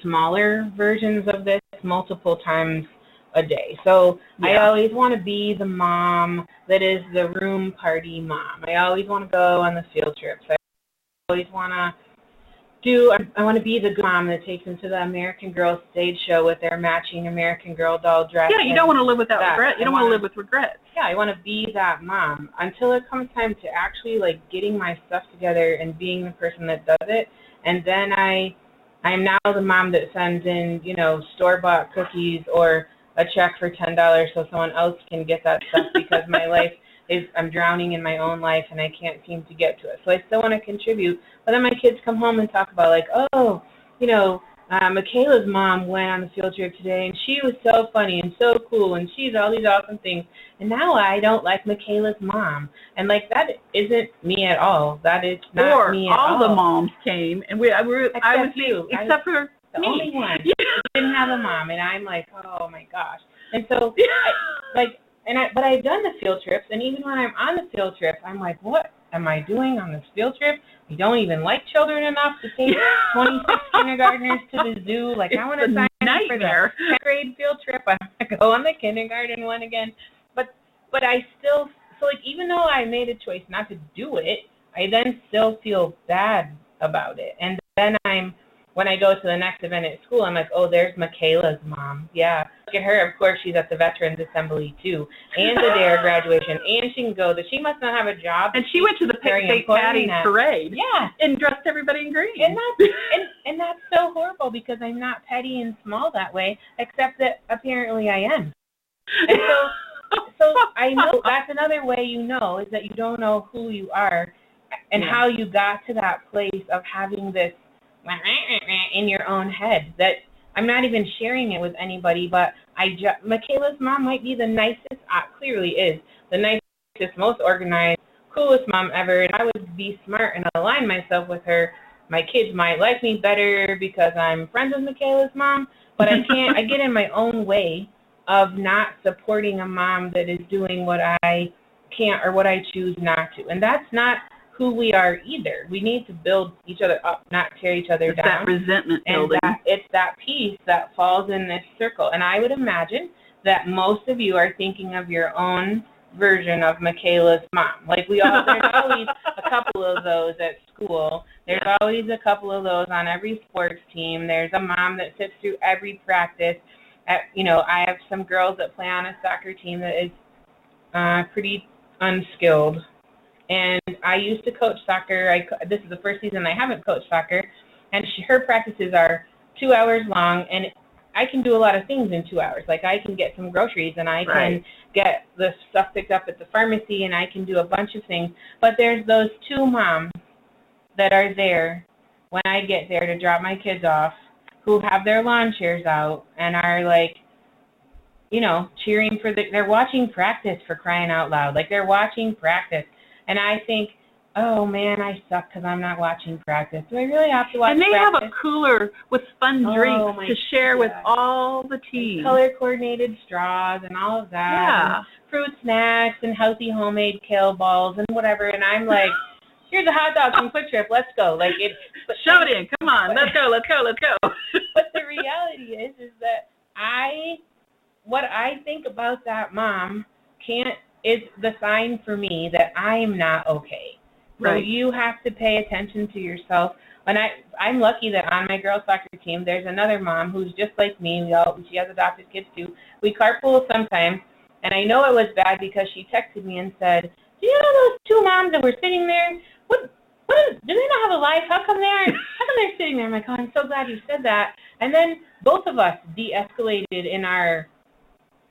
smaller versions of this multiple times a day. So yeah. I always want to be the mom that is the room party mom. I always want to go on the field trips. I always want I want to be the good mom that takes them to the American Girl stage show with their matching American Girl doll dress. Yeah, you don't want to live without regret. You don't want to live with regrets. Yeah, I want to be that mom until it comes time to actually getting my stuff together and being the person that does it. And then I'm now the mom that sends in, you know, store-bought cookies or a check for $10 so someone else can get that stuff because my life I'm drowning in my own life and I can't seem to get to it. So I still want to contribute. But then my kids come home and talk about Michaela's mom went on the field trip today and she was so funny and so cool and she's all these awesome things. And now I don't like Michaela's mom. And that isn't me at all. That is not me at all. All the moms came and except for the me. Only one. Yeah. Didn't have a mom, and I'm like, oh my gosh. And so, but I've done the field trips, and even when I'm on the field trip, I'm like, what am I doing on this field trip? We don't even like children enough to take 26 kindergartners to the zoo. I want to sign up for the 10th grade field trip. I want to go on the kindergarten one again. But I still, even though I made a choice not to do it, I then still feel bad about it. And then when I go to the next event at school, I'm like, oh, there's Michaela's mom. Yeah, look at her. Of course, she's at the Veterans Assembly, too, and the day of graduation, and she can go. She must not have a job. And she went to the St. Patty's parade. Yeah. And dressed everybody in green. And that's so horrible because I'm not petty and small that way, except that apparently I am. And so I know that's another way you know is that you don't know who you are and how you got to that place of having this in your own head that I'm not even sharing it with anybody, but Michaela's mom might be the nicest, clearly is, the nicest, most organized, coolest mom ever, and I would be smart and align myself with her. My kids might like me better because I'm friends with Michaela's mom, but I can't, I get in my own way of not supporting a mom that is doing what I can't or what I choose not to, and that's not who we are either. We need to build each other up, not tear each other down. That resentment building. And it's that piece that falls in this circle. And I would imagine that most of you are thinking of your own version of Michaela's mom. Like there's always a couple of those at school. There's always a couple of those on every sports team. There's a mom that sits through every practice. I have some girls that play on a soccer team that is pretty unskilled. And I used to coach soccer. This is the first season I haven't coached soccer. And her practices are 2 hours long, and I can do a lot of things in 2 hours. Like I can get some groceries, and I can get the stuff picked up at the pharmacy, and I can do a bunch of things. But there's those two moms that are there when I get there to drop my kids off, who have their lawn chairs out and are like, cheering they're watching practice, for crying out loud. Like they're watching practice. And I think, oh man, I suck because I'm not watching practice. Do I really have to watch practice? And they have a cooler with fun drinks to share with all the teams. Color-coordinated straws and all of that. Yeah. And fruit snacks and healthy homemade kale balls and whatever. And I'm like, here's a hot dog from Quick Trip. Let's go. Show it in. Come on. Let's go. But the reality is that what I think about that mom is the sign for me that I'm not okay. So you have to pay attention to yourself. When I'm lucky that on my girls' soccer team, there's another mom who's just like me. She has adopted kids too. We carpool sometimes, and I know it was bad because she texted me and said, "Do you know those two moms that were sitting there? Do they not have a life? How come they're sitting there?" I'm like, "Oh, I'm so glad you said that." And then both of us de-escalated in our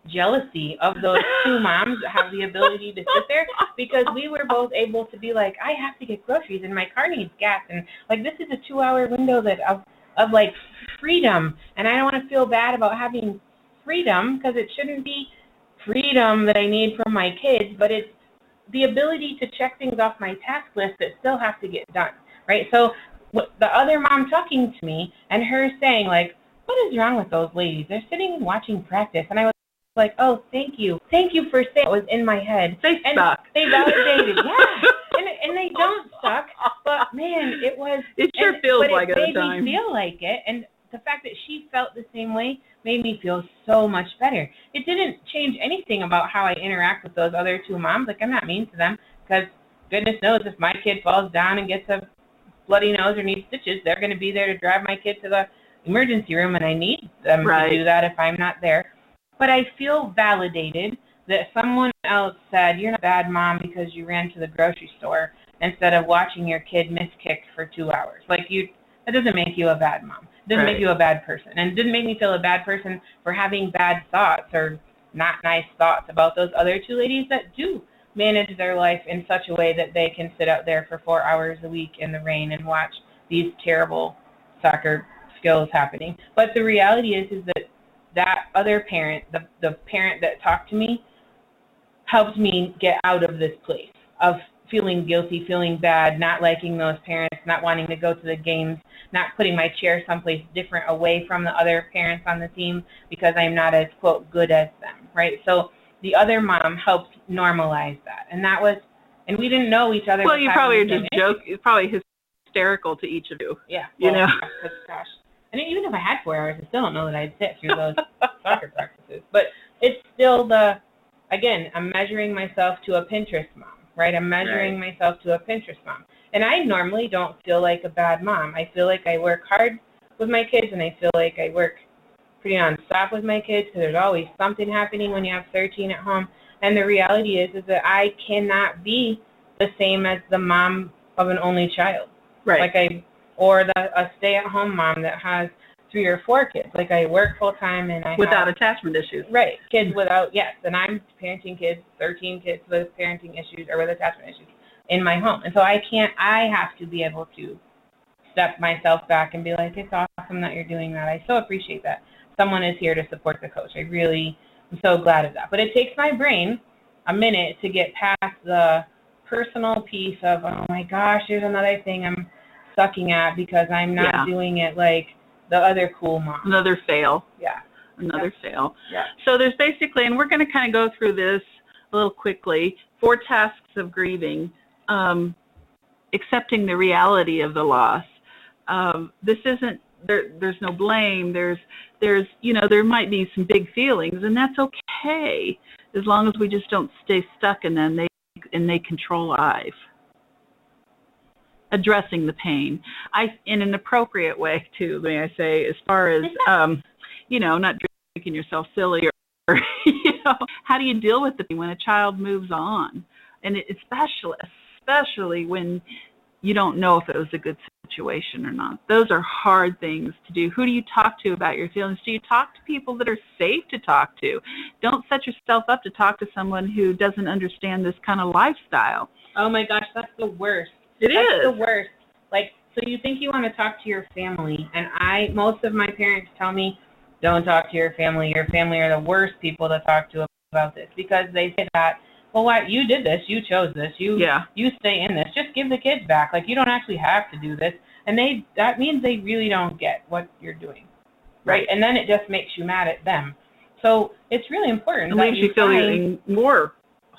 jealousy of those two moms that have the ability to sit there, because we were both able to be like, I have to get groceries and my car needs gas, and like this is a 2-hour window of like freedom, and I don't want to feel bad about having freedom, because it shouldn't be freedom that I need from my kids, but it's the ability to check things off my task list that still have to get done, right? So the other mom talking to me and her saying like, what is wrong with those ladies? They're sitting and watching practice. And I was like, oh, thank you for saying it was in my head. They suck. They validated, and they don't suck, but man, it sure feels like it at the time. It made me feel like it, and the fact that she felt the same way made me feel so much better. It didn't change anything about how I interact with those other two moms. Like, I'm not mean to them, because goodness knows if my kid falls down and gets a bloody nose or needs stitches, they're going to be there to drive my kid to the emergency room, and I need them to do that if I'm not there. But I feel validated that someone else said, you're not a bad mom because you ran to the grocery store instead of watching your kid miss kick for 2 hours. Like, that doesn't make you a bad mom. It doesn't make you a bad person. And it didn't make me feel a bad person for having bad thoughts or not nice thoughts about those other two ladies that do manage their life in such a way that they can sit out there for 4 hours a week in the rain and watch these terrible soccer skills happening. But the reality is that other parent, the parent that talked to me, helped me get out of this place of feeling guilty, feeling bad, not liking those parents, not wanting to go to the games, not putting my chair someplace different away from the other parents on the team because I'm not as, quote, good as them, right? So the other mom helped normalize that. And we didn't know each other. Well, you probably are just joking. It's probably hysterical to each of you. Yeah. Well, Gosh. And even if I had 4 hours, I still don't know that I'd sit through those soccer practices. But it's still I'm measuring myself to a Pinterest mom, right? I'm measuring myself to a Pinterest mom. And I normally don't feel like a bad mom. I feel like I work hard with my kids, and I feel like I work pretty nonstop with my kids, because there's always something happening when you have 13 at home. And the reality is that I cannot be the same as the mom of an only child. Right. Or a stay-at-home mom that has 3 or 4 kids. Like, I work full-time and without attachment issues. Right. Kids without, yes. And I'm parenting kids, 13 kids with parenting issues or with attachment issues in my home. And so I have to be able to step myself back and be like, it's awesome that you're doing that. I so appreciate that. Someone is here to support the coach. I really am so glad of that. But it takes my brain a minute to get past the personal piece of, oh my gosh, there's another thing I'm sucking at because I'm not doing it like the other cool mom. Another fail. Yeah. Another fail. Yeah. So there's basically, and we're going to kind of go through this a little quickly, 4 tasks of grieving, accepting the reality of the loss. This isn't there's no blame. There's there might be some big feelings, and that's okay as long as we just don't stay stuck in them. They control our life. Addressing the pain, in an appropriate way too. May I say, as far as not drinking yourself silly or how do you deal with the pain when a child moves on, and especially when you don't know if it was a good situation or not. Those are hard things to do. Who do you talk to about your feelings? Do you talk to people that are safe to talk to? Don't set yourself up to talk to someone who doesn't understand this kind of lifestyle. Oh my gosh, that's the worst. That's the worst. Like, so you think you want to talk to your family, and most of my parents tell me, don't talk to your family. Your family are the worst people to talk to about this, because they say that, well, what, you did this, you chose this, you stay in this, just give the kids back. Like, you don't actually have to do this. And that means they really don't get what you're doing. Right? And then it just makes you mad at them. So it's really important. It makes you feel more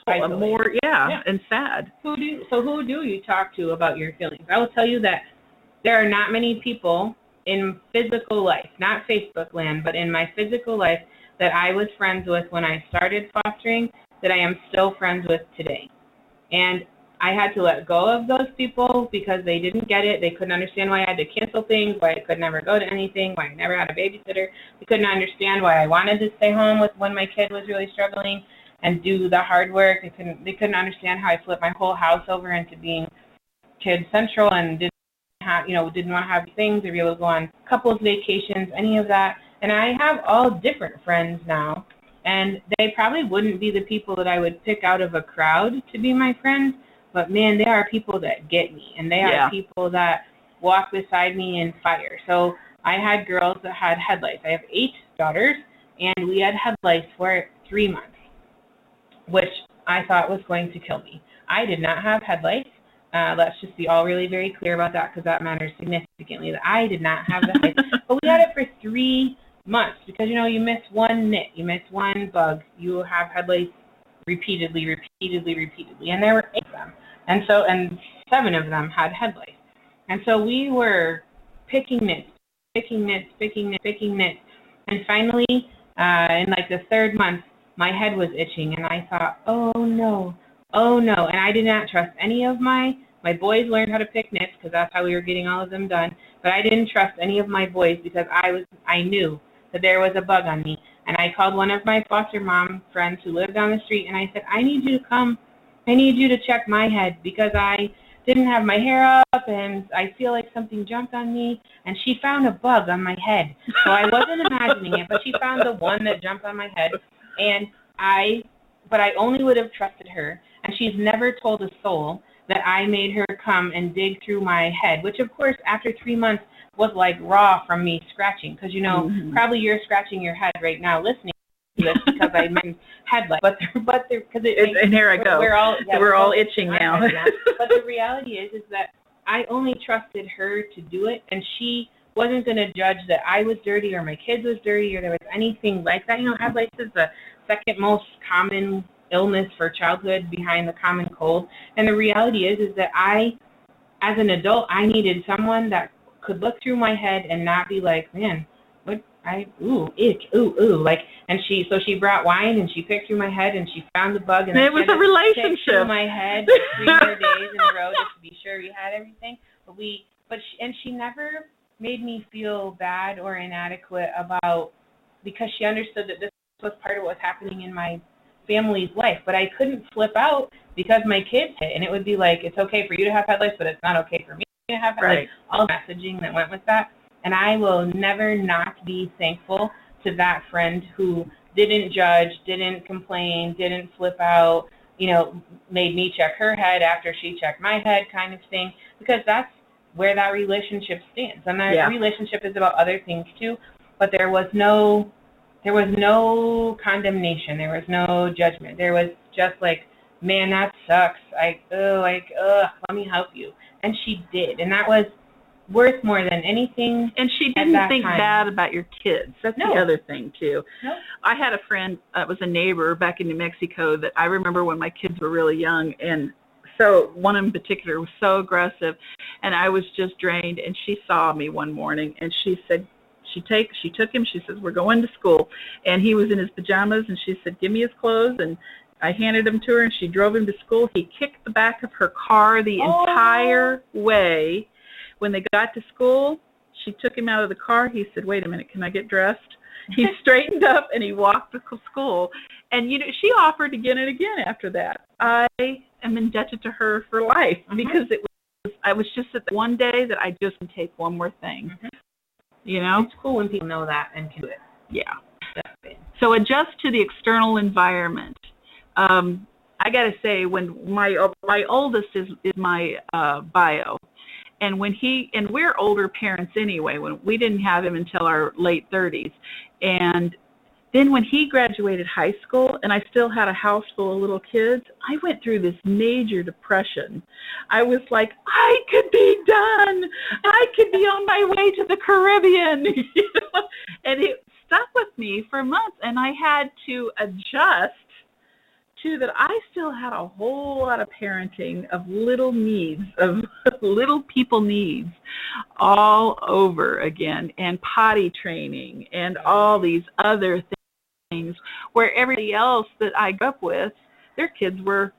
and sad. Who do you talk to about your feelings? I will tell you that there are not many people in physical life, not Facebook land, but in my physical life that I was friends with when I started fostering that I am still friends with today. And I had to let go of those people because they didn't get it. They couldn't understand why I had to cancel things, why I could never go to anything, why I never had a babysitter. They couldn't understand why I wanted to stay home when my kid was really struggling and do the hard work. They couldn't understand how I flipped my whole house over into being kid central and didn't want to have things or be able to go on couples vacations, any of that. And I have all different friends now, and they probably wouldn't be the people that I would pick out of a crowd to be my friends, but man, they are people that get me, and they are people that walk beside me in fire. So I had girls that had headlights. I have 8 daughters, and we had headlights for 3 months, which I thought was going to kill me. I did not have headlights. Let's just be all really very clear about that, because that matters significantly, that I did not have the headlights. But we had it for 3 months because, you miss one nit, you miss one bug, you have headlights repeatedly, and there were 8 of them. And 7 of them had headlights. And so we were picking nits. And finally, in like the 3rd month, my head was itching, and I thought, oh no. And I did not trust any of my boys learned how to pick nits because that's how we were getting all of them done. But I didn't trust any of my boys because I knew that there was a bug on me. And I called one of my foster mom friends who lived down the street, and I said, I need you to come. I need you to check my head because I didn't have my hair up and I feel like something jumped on me. And she found a bug on my head. So I wasn't imagining it, but she found the one that jumped on my head. But I only would have trusted her. And she's never told a soul that I made her come and dig through my head, which of course after 3 months was like raw from me scratching. Because, probably you're scratching your head right now listening to this because I mentioned headlights. But because and here I go. We're all itching now. But the reality is that I only trusted her to do it, and she wasn't going to judge that I was dirty or my kids was dirty or there was anything like that. Headlights is the second most common illness for childhood behind the common cold. And the reality is that as an adult, I needed someone that could look through my head and not be like, man, and she brought wine and she picked through my head and she found the bug and it was a relationship through my head 3 more days in a row just to be sure we had everything. She never made me feel bad or inadequate because she understood that this was part of what was happening in my family's life. But I couldn't flip out because my kids hit, and it would be like, it's okay for you to have headlights, but it's not okay for me to have headlights. Right. All the messaging that went with that. And I will never not be thankful to that friend who didn't judge, didn't complain, didn't flip out, made me check her head after she checked my head kind of thing, because that's where that relationship stands. And that relationship is about other things too, but there was no condemnation. There was no judgment. There was just like, man, that sucks. Let me help you. And she did. And that was worth more than anything. And she didn't think bad about your kids. That's the other thing too. No. I had a friend, was a neighbor back in New Mexico, that I remember when my kids were really young, and one in particular was so aggressive, and I was just drained, and she saw me one morning, and she said, she took him, she says, we're going to school, and he was in his pajamas, and she said, give me his clothes, and I handed him to her, and she drove him to school. He kicked the back of her car the entire way. When they got to school, she took him out of the car. He said, wait a minute, can I get dressed? He straightened up, and he walked to school. And, she offered again and again after that. I am indebted to her for life because I was just at the one day that I just can take one more thing. It's cool when people know that and can do it. Yeah. So adjust to the external environment. I got to say, when my oldest is my bio, and and we're older parents anyway. When we didn't have him until our late 30s, and then when he graduated high school, and I still had a house full of little kids, I went through this major depression. I was like, I could be done. I could be on my way to the Caribbean, and it stuck with me for months, and I had to adjust to that. I still had a whole lot of parenting of little needs, of little people needs all over again, and potty training and all these other things where everybody else that I grew up with, their kids were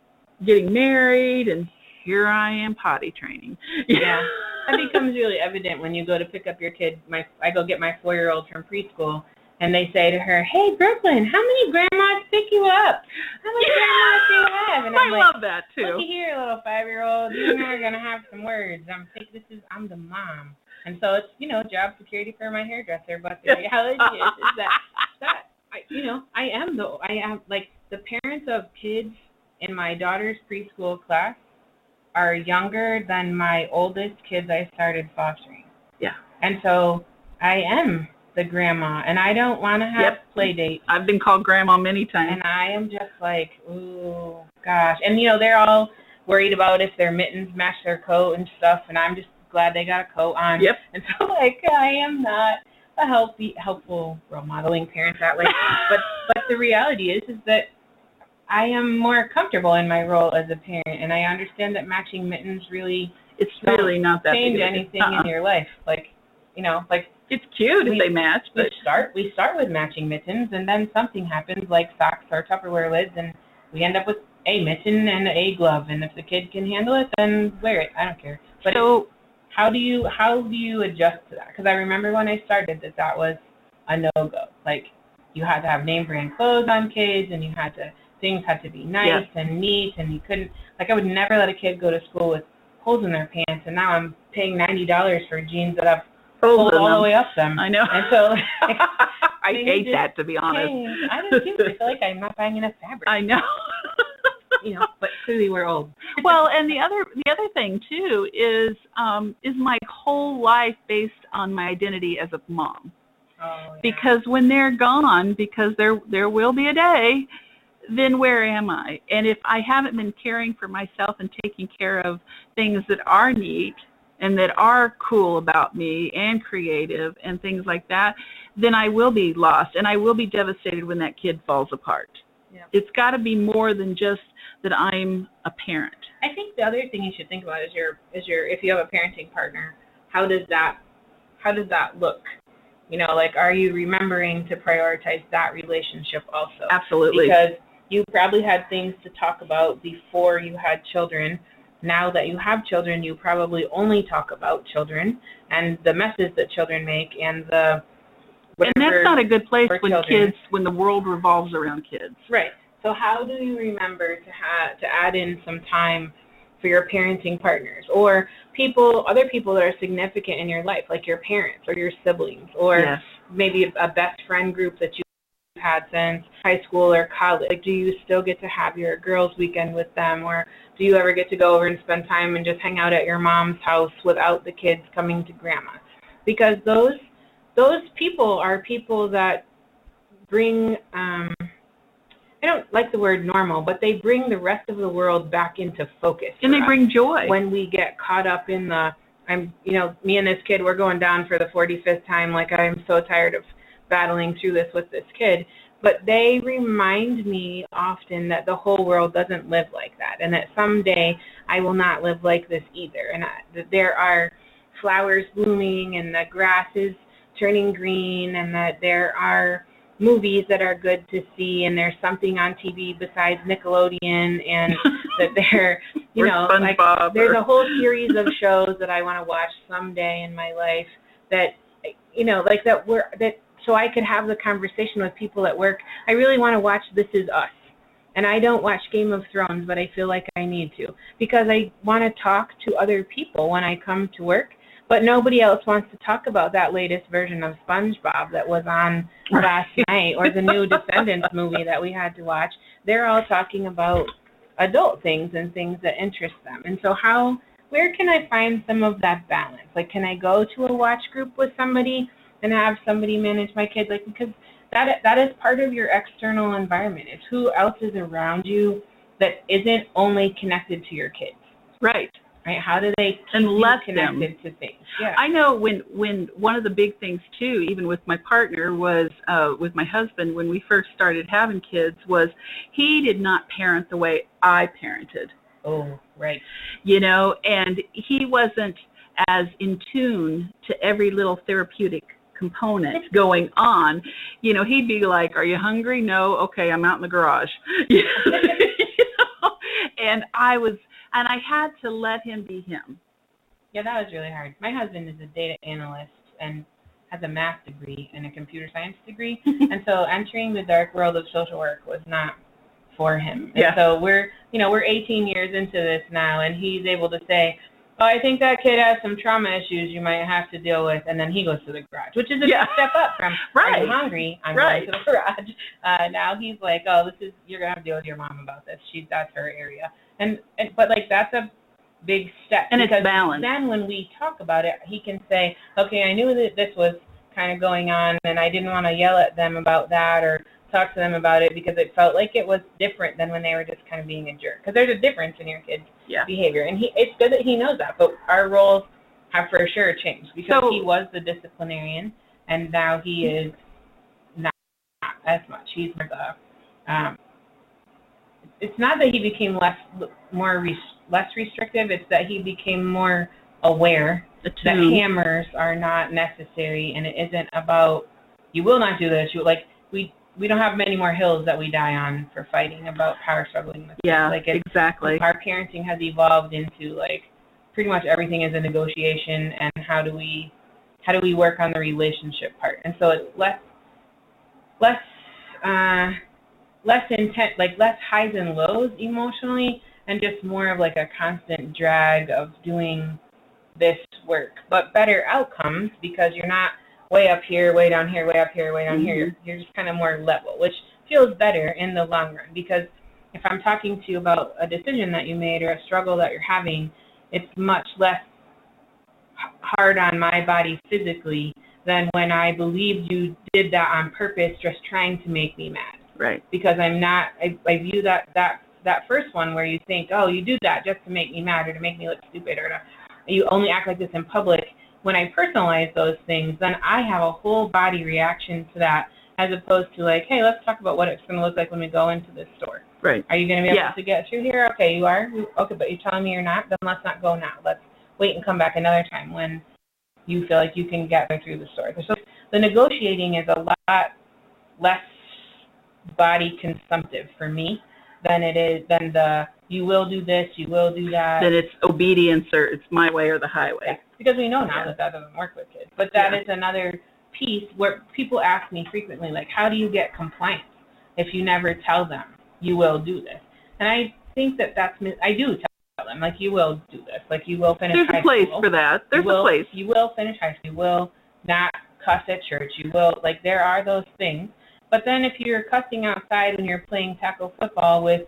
getting married, and here I am potty training. Yeah. That becomes really evident when you go to pick up your kid. I go get my 4-year-old from preschool, and they say to her, hey, Brooklyn, how many grandmas pick you up? How many grandmas do you have? And I'm I love that, too. Looky here, little 5-year-old. You and I are going to have some words. I'm the mom. And so it's, job security for my hairdresser. But the reality is that I am like the parents of kids in my daughter's preschool class are younger than my oldest kids I started fostering. Yeah. And so I am the grandma, and I don't want to have play dates. I've been called grandma many times. And I am just like, ooh, gosh. And, they're all worried about if their mittens match their coat and stuff, and I'm just glad they got a coat on. Yep. And so, I am not a helpful role modeling parent that way. but the reality is that I am more comfortable in my role as a parent, and I understand that matching mittens it's really not that change anything in your life. It's cute if they match, but we start with matching mittens, and then something happens like socks or Tupperware lids, and we end up with a mitten and a glove. And if the kid can handle it, then wear it. I don't care. But so, how do you adjust to that? Because I remember when I started that was a no-go. Like, you had to have name brand clothes on kids, and things had to be nice and neat, and you couldn't. I would never let a kid go to school with holes in their pants, and now I'm paying $90 for jeans that have pulled all the way up them. I know. And so I hate that, to be honest. I don't feel like I'm not buying enough fabric. I know. But clearly we're old. Well, and the other thing too is my whole life based on my identity as a mom. Oh, yeah. Because when they're gone, because there will be a day, then where am I? And if I haven't been caring for myself and taking care of things that are neat and that are cool about me and creative and things like that, then I will be lost, and I will be devastated when that kid falls apart. Yeah. It's got to be more than just that I'm a parent. I think the other thing you should think about is your if you have a parenting partner, how does that look? Are you remembering to prioritize that relationship also? Absolutely. Because you probably had things to talk about before you had children. Now that you have children, you probably only talk about children and the messes that children make and the whatever. And that's not a good place when the world revolves around kids. Right. So how do you remember to add in some time for your parenting partners or other people that are significant in your life, like your parents or your siblings, or maybe a best friend group that you've had since high school or college? Do you still get to have your girls' weekend with them, or do you ever get to go over and spend time and just hang out at your mom's house without the kids coming to grandma? Because those people are people that bring, I don't like the word normal, but they bring the rest of the world back into focus. And they bring joy. When we get caught up in me and this kid, we're going down for the 45th time, like I'm so tired of battling through this with this kid. but they remind me often that the whole world doesn't live like that, and that someday I will not live like this either, and that there are flowers blooming and the grass is turning green, and that there are movies that are good to see, and there's something on TV besides Nickelodeon, and that there, you know, like there's a whole series of shows that I want to watch someday in my life that, you know, like that so I could have the conversation with people at work. I really want to watch This Is Us. And I don't watch Game of Thrones, but I feel like I need to, because I want to talk to other people when I come to work. But nobody else wants to talk about that latest version of SpongeBob that was on last night, or the new Descendants movie that we had to watch. They're all talking about adult things and things that interest them. And so where can I find some of that balance? Like, can I go to a watch group with somebody and have somebody manage my kids? Like, because that is part of your external environment. It's who else is around you that isn't only connected to your kids. Right. Right? How do they keep you connected to things? Yeah. I know when one of the big things too, even with my partner, was with my husband when we first started having kids, was he did not parent the way I parented. Oh, right. You know, and he wasn't as in tune to every little therapeutic component going on. You know, he'd be like, "Are you hungry? No. Okay, I'm out in the garage." You know? And I had to let him be him. Yeah, that was really hard. My husband is a data analyst and has a math degree and a computer science degree, and so entering the dark world of social work was not for him. And so we're 18 years into this now, and he's able to say, "Oh, I think that kid has some trauma issues you might have to deal with," and then he goes to the garage, which is a big step up from, "Are you hungry? I'm going to the garage." Now he's like, "Oh, you're gonna have to deal with your mom about this. That's her area." But like, that's a big step, and because it's balanced. Then when we talk about it, he can say, "Okay, I knew that this was kind of going on, and I didn't want to yell at them about that or talk to them about it because it felt like it was different than when they were just kind of being a jerk." Because there's a difference in your kid's behavior, and it's good that he knows that. But our roles have for sure changed, because he was the disciplinarian, and now he is not as much. He's the it's not that he became less restrictive. It's that he became more aware that hammers are not necessary, and it isn't about, "You will not do this." We don't have many more hills that we die on for fighting about power struggling with. Yeah, exactly. Our parenting has evolved into like pretty much everything is a negotiation, and how do we work on the relationship part? And so it's less intense, like less highs and lows emotionally, and just more of like a constant drag of doing this work, but better outcomes, because you're not way up here, way down here, way up here, way down here. You're just kind of more level, which feels better in the long run, because if I'm talking to you about a decision that you made or a struggle that you're having, it's much less hard on my body physically than when I believed you did that on purpose, just trying to make me mad. Right. Because I'm not, I view that first one where you think, "Oh, you do that just to make me mad or to make me look stupid, or you only act like this in public." When I personalize those things, then I have a whole body reaction to that, as opposed to like, "Hey, let's talk about what it's going to look like when we go into this store." Right. Are you going to be able to get through here? Okay, you are. Okay, but you're telling me you're not? Then let's not go now. Let's wait and come back another time when you feel like you can get through the store. So the negotiating is a lot less body consumptive for me than the "you will do this, you will do that." Then it's obedience, or it's my way or the highway. Yeah, because we know now that doesn't work with kids. But that is another piece where people ask me frequently, like, "How do you get compliance if you never tell them you will do this?" And I think I do tell them, like, "You will do this, like you will finish high school." There's a place for that. There's a place. You will finish high school. You will not cuss at church. You will, like, there are those things. But then if you're cussing outside when you're playing tackle football with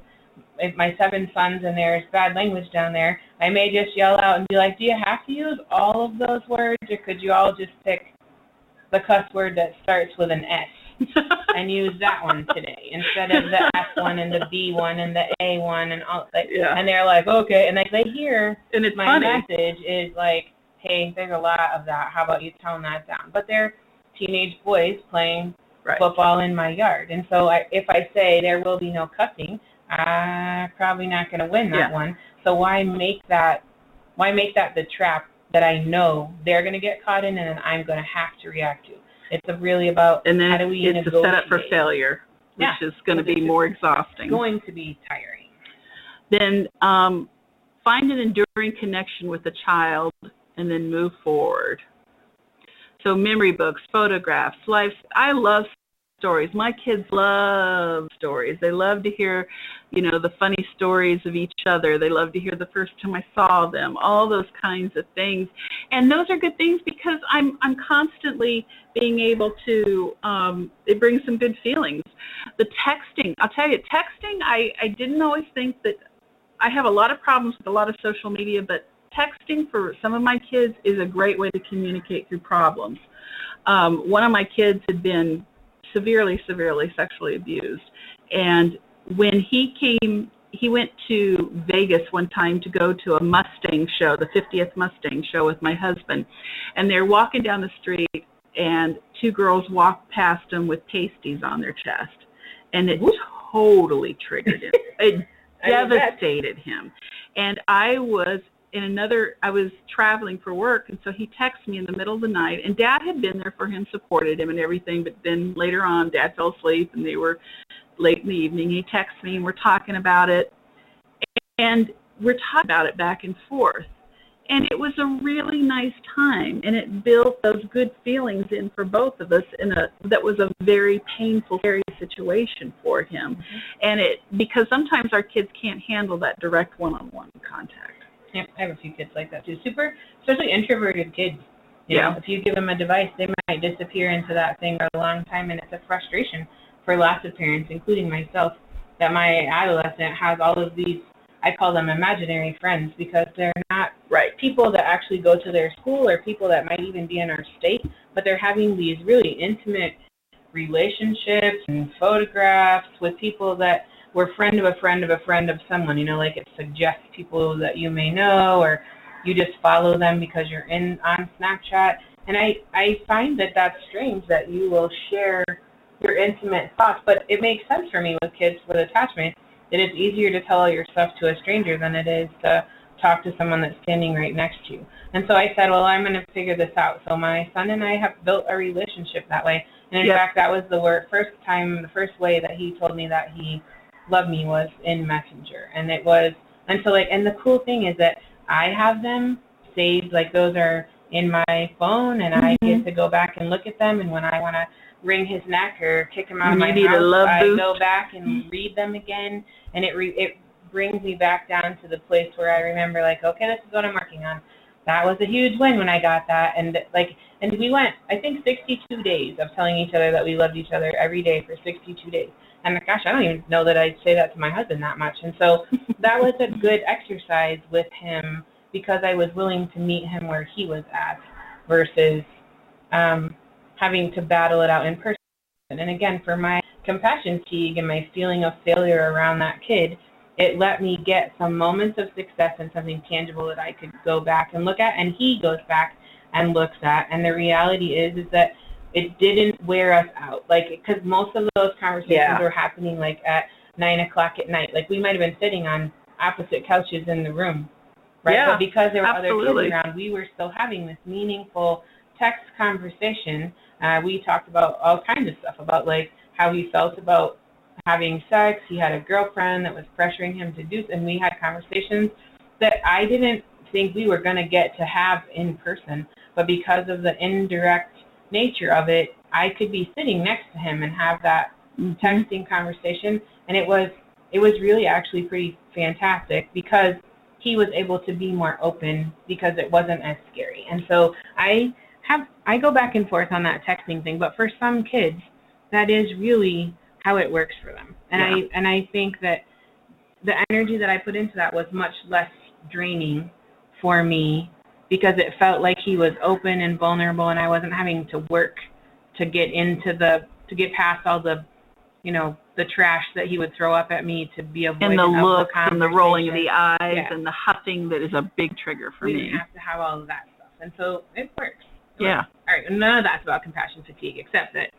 my 7 sons and there's bad language down there, I may just yell out and be like, "Do you have to use all of those words, or could you all just pick the cuss word that starts with an S and use that one today instead of the S one and the B one and the A one and all?" And they're like, "Okay," and like they hear, and it's my funny. message is like, "Hey, there's a lot of that. How about you tone that down?" But they're teenage boys playing Right. football in my yard. And so if I say there will be no cussing, I'm probably not going to win that one. So why make that the trap that I know they're going to get caught in and then I'm going to have to react to? It's really about and then how do we it's negotiate. a setup for failure, which is going to be more exhausting. Going to be tiring. Then find an enduring connection with the child and then move forward. So memory books, photographs, life. I love stories. My kids love stories. They love to hear, the funny stories of each other. They love to hear the first time I saw them, all those kinds of things. And those are good things because I'm constantly being able to, it brings some good feelings. The texting, I'll tell you, texting, I didn't always think that, I have a lot of problems with a lot of social media, but texting for some of my kids is a great way to communicate through problems. One of my kids had been severely sexually abused. And when he went to Vegas one time to go to a Mustang show, the 50th Mustang show with my husband. And they're walking down the street and two girls walked past him with pasties on their chest. And it totally triggered him. It devastated him. And I was traveling for work, and so he texted me in the middle of the night, and Dad had been there for him, supported him and everything, but then later on, Dad fell asleep, and they were late in the evening. He texted me, and we're talking about it, and we're talking about it back and forth, and it was a really nice time, and it built those good feelings in for both of us that was a very painful, scary situation for him, and because sometimes our kids can't handle that direct one-on-one contact. Yeah, I have a few kids like that too. Especially introverted kids. You know, if you give them a device, they might disappear into that thing for a long time, and it's a frustration for lots of parents, including myself, that my adolescent has all of these, I call them imaginary friends, because they're not people that actually go to their school or people that might even be in our state, but they're having these really intimate relationships and photographs with people that were friend of a friend of a friend of someone, like it suggests people that you may know, or you just follow them because you're on Snapchat. And I find that that's strange that you will share your intimate thoughts, but it makes sense for me with kids with attachment that it's easier to tell all your stuff to a stranger than it is to talk to someone that's standing right next to you. And so I said, well, I'm going to figure this out. So my son and I have built a relationship that way. And in fact, that was the first way that he told me that he loved me was in Messenger. And it was, and the cool thing is that I have them saved, those are in my phone, and I get to go back and look at them, and when I want to wring his neck or kick him out of my house, I go back and read them again, and it brings me back down to the place where I remember, okay, this is what I'm working on. That was a huge win when I got that, and we went, I think, 62 days of telling each other that we loved each other every day for 62 days. And gosh, I don't even know that I'd say that to my husband that much. And so that was a good exercise with him because I was willing to meet him where he was at versus having to battle it out in person. And again, for my compassion fatigue and my feeling of failure around that kid, it let me get some moments of success and something tangible that I could go back and look at, and he goes back and looks at. And the reality is that it didn't wear us out, because most of those conversations were happening at 9 o'clock at night. We might have been sitting on opposite couches in the room, right? Yeah, but because there were other kids around, we were still having this meaningful text conversation. We talked about all kinds of stuff, about how he felt about having sex. He had a girlfriend that was pressuring him to do, and we had conversations that I didn't think we were going to get to have in person, but because of the indirect nature of it, I could be sitting next to him and have that texting conversation, and it was really actually pretty fantastic because he was able to be more open because it wasn't as scary. And so I go back and forth on that texting thing, but for some kids, that is really how it works for them. And I think that the energy that I put into that was much less draining for me because it felt like he was open and vulnerable, and I wasn't having to work to get past all the, the trash that he would throw up at me to be avoidant and the look and the rolling of the eyes and the huffing that is a big trigger for me. We didn't have to have all of that stuff, and so it works. Yeah. All right, none of that's about compassion fatigue, except that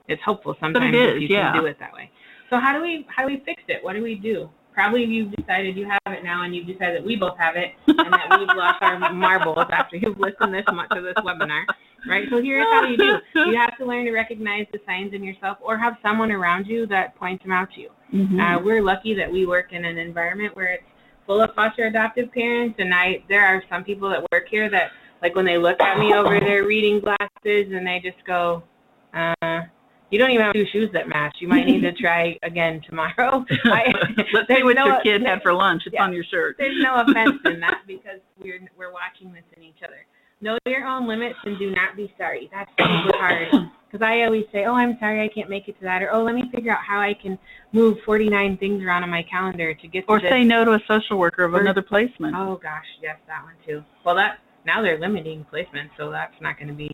it's helpful sometimes if you can do it that way. So how do we fix it? What do we do? Probably you've decided you have it now, and you've decided that we both have it, and that we've lost our marbles after you've listened this much to this webinar, right? So here's how you do. You have to learn to recognize the signs in yourself, or have someone around you that points them out to you. Mm-hmm. We're lucky that we work in an environment where it's full of foster adoptive parents, and there are some people that work here that, like, when they look at me over their reading glasses, and they just go, you don't even have 2 shoes that match. You might need to try again tomorrow. Let's see what your kid had for lunch. It's on your shirt. There's no offense in that, because we're watching this in each other. Know your own limits and do not be sorry. That's super hard. Because I always say, oh, I'm sorry I can't make it to that. Or, oh, let me figure out how I can move 49 things around on my calendar to get to this. Or say no to a social worker of another placement. Oh, gosh, yes, that one too. Well, now they're limiting placements, so that's not going to be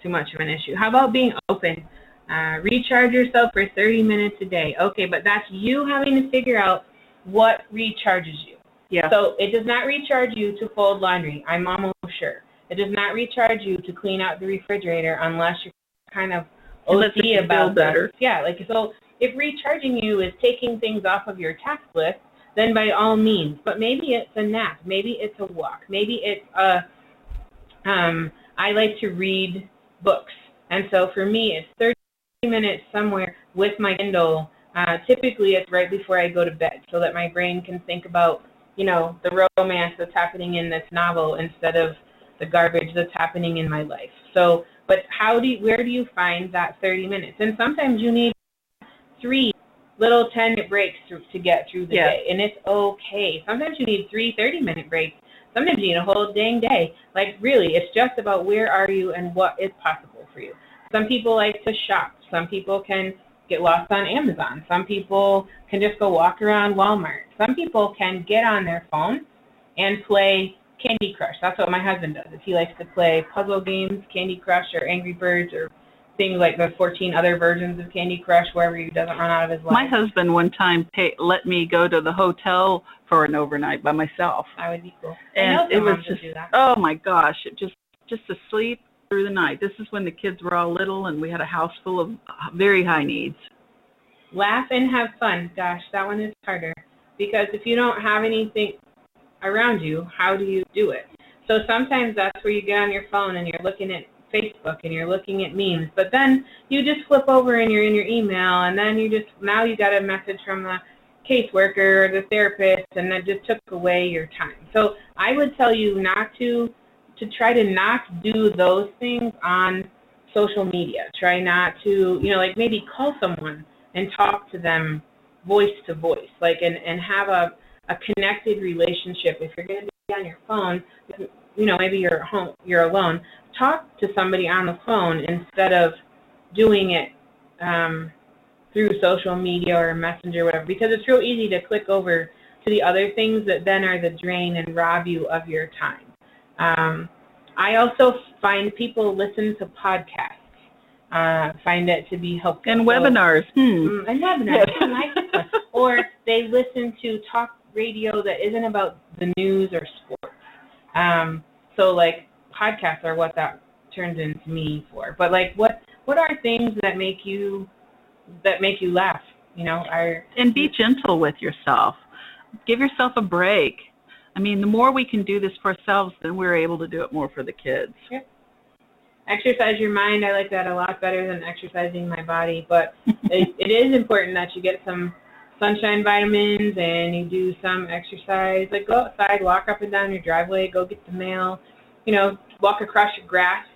too much of an issue. How about being open? Recharge yourself for 30 minutes a day. Okay, but that's you having to figure out what recharges you. Yeah. So it does not recharge you to fold laundry. I'm almost sure. It does not recharge you to clean out the refrigerator unless you're kind of OC about that. Yeah, like, so if recharging you is taking things off of your task list, then by all means. But maybe it's a nap. Maybe it's a walk. Maybe it's I like to read books. And so for me, it's 30 minutes somewhere with my Kindle. Typically, it's right before I go to bed, so that my brain can think about, the romance that's happening in this novel instead of the garbage that's happening in my life. So, but where do you find that 30 minutes? And sometimes you need 3 little 10-minute breaks to get through the day, and it's okay. Sometimes you need 3 30-minute breaks. Sometimes you need a whole dang day. Like, really, it's just about where are you and what is possible for you. Some people like to shop. Some people can get lost on Amazon. Some people can just go walk around Walmart. Some people can get on their phone and play Candy Crush. That's what my husband does. He likes to play puzzle games, Candy Crush or Angry Birds, or things like the 14 other versions of Candy Crush, wherever he doesn't run out of his life. My husband one time let me go to the hotel for an overnight by myself. That would be cool. And it was just, oh my gosh, just to sleep through the night. This is when the kids were all little and we had a house full of very high needs. Laugh and have fun. Gosh, that one is harder, because if you don't have anything around you, how do you do it? So sometimes that's where you get on your phone and you're looking at Facebook and you're looking at memes, but then you just flip over and you're in your email, and then now you got a message from the caseworker or the therapist, and that just took away your time. So I would tell you not to try to not do those things on social media. Try not to, like, maybe call someone and talk to them voice to voice, like, and have a connected relationship. If you're going to be on your phone, maybe you're at home, you're alone, talk to somebody on the phone instead of doing it through social media or Messenger or whatever, because it's real easy to click over to the other things that then are the drain and rob you of your time. I also find people listen to podcasts, find it to be helpful. And webinars. And webinars. I like it. Or they listen to talk radio that isn't about the news or sports. So, like, podcasts are what that turns into me for. But, like, what are things that make you laugh? And be gentle with yourself. Give yourself a break. I mean, the more we can do this for ourselves, then we're able to do it more for the kids. Yeah. Exercise your mind. I like that a lot better than exercising my body. But it is important that you get some sunshine vitamins and you do some exercise. Like, go outside, walk up and down your driveway, go get the mail, walk across your grass,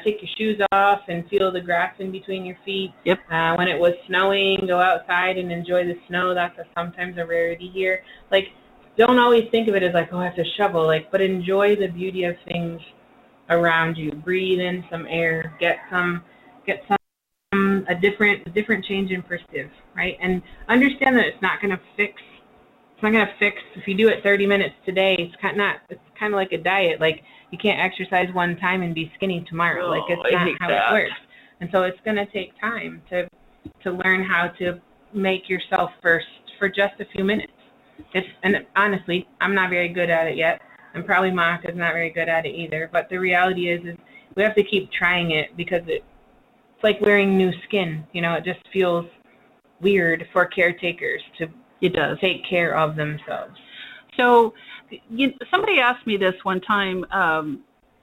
take your shoes off and feel the grass in between your feet. Yep. When it was snowing, go outside and enjoy the snow. That's sometimes a rarity here. Like, don't always think of it as like, oh, I have to shovel, but enjoy the beauty of things around you. Breathe in some air, get a different change in perspective, right? And understand that it's not going to fix if you do it 30 minutes today. It's kind of like a diet. Like, you can't exercise one time and be skinny tomorrow. Like, it's not how it works. And so it's going to take time to learn how to make yourself first for just a few minutes. And honestly, I'm not very good at it yet, and probably Monica's not very good at it either. But the reality is we have to keep trying it, because it's like wearing new skin. You know, it just feels weird for caretakers to take care of themselves. So somebody asked me this one time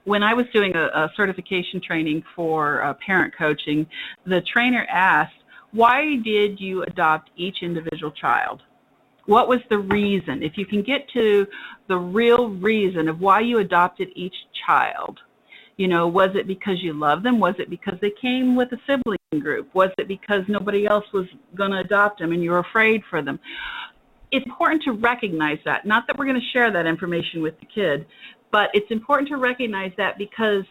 when I was doing a certification training for parent coaching. The trainer asked, why did you adopt each individual child? What was the reason? If you can get to the real reason of why you adopted each child, you know, was it because you love them? Was it because they came with a sibling group? Was it because nobody else was going to adopt them and you were afraid for them? It's important to recognize that. Not that we're going to share that information with the kid, but it's important to recognize that, because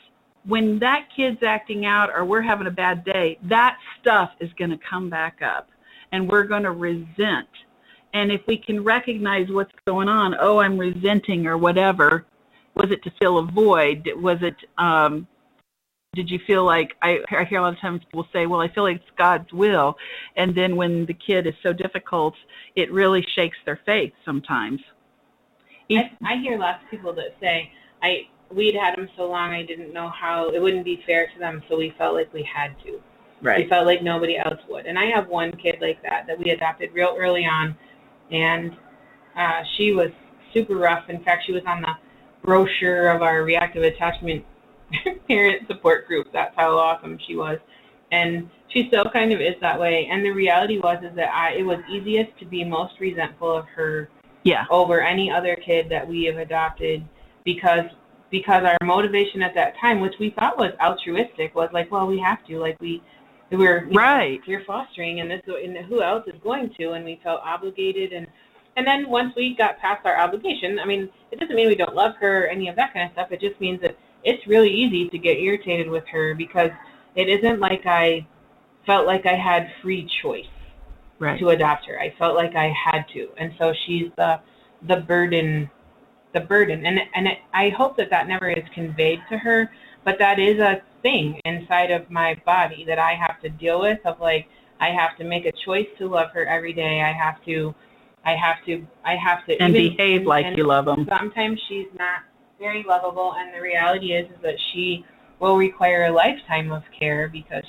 when that kid's acting out or we're having a bad day, that stuff is going to come back up and we're going to resent. And if we can recognize what's going on, oh, I'm resenting or whatever, was it to fill a void? Was it, did you feel like, I hear a lot of times people say, well, I feel like it's God's will. And then when the kid is so difficult, it really shakes their faith sometimes. I hear lots of people that say, we'd had them so long I didn't know how, it wouldn't be fair to them, so we felt like we had to. Right. We felt like nobody else would. And I have one kid like that we adopted real early on, and she was super rough. In fact, she was on the brochure of our reactive attachment parent support group. That's how awesome she was. And she still kind of is that way. And the reality is that it was easiest to be most resentful of her over any other kid that we have adopted, because our motivation at that time, which we thought was altruistic, was like, well, we have to, like we're fostering, and who else is going to? And we felt obligated, and then once we got past our obligation, I mean, it doesn't mean we don't love her or any of that kind of stuff. It just means that it's really easy to get irritated with her, because it isn't like I felt like I had free choice to adopt her. I felt like I had to, and so she's the burden. And I hope that never is conveyed to her, but that is a thing inside of my body that I have to deal with, of like, I have to make a choice to love her every day. I have to and behave like you love them. Sometimes she's not very lovable, and the reality is that she will require a lifetime of care because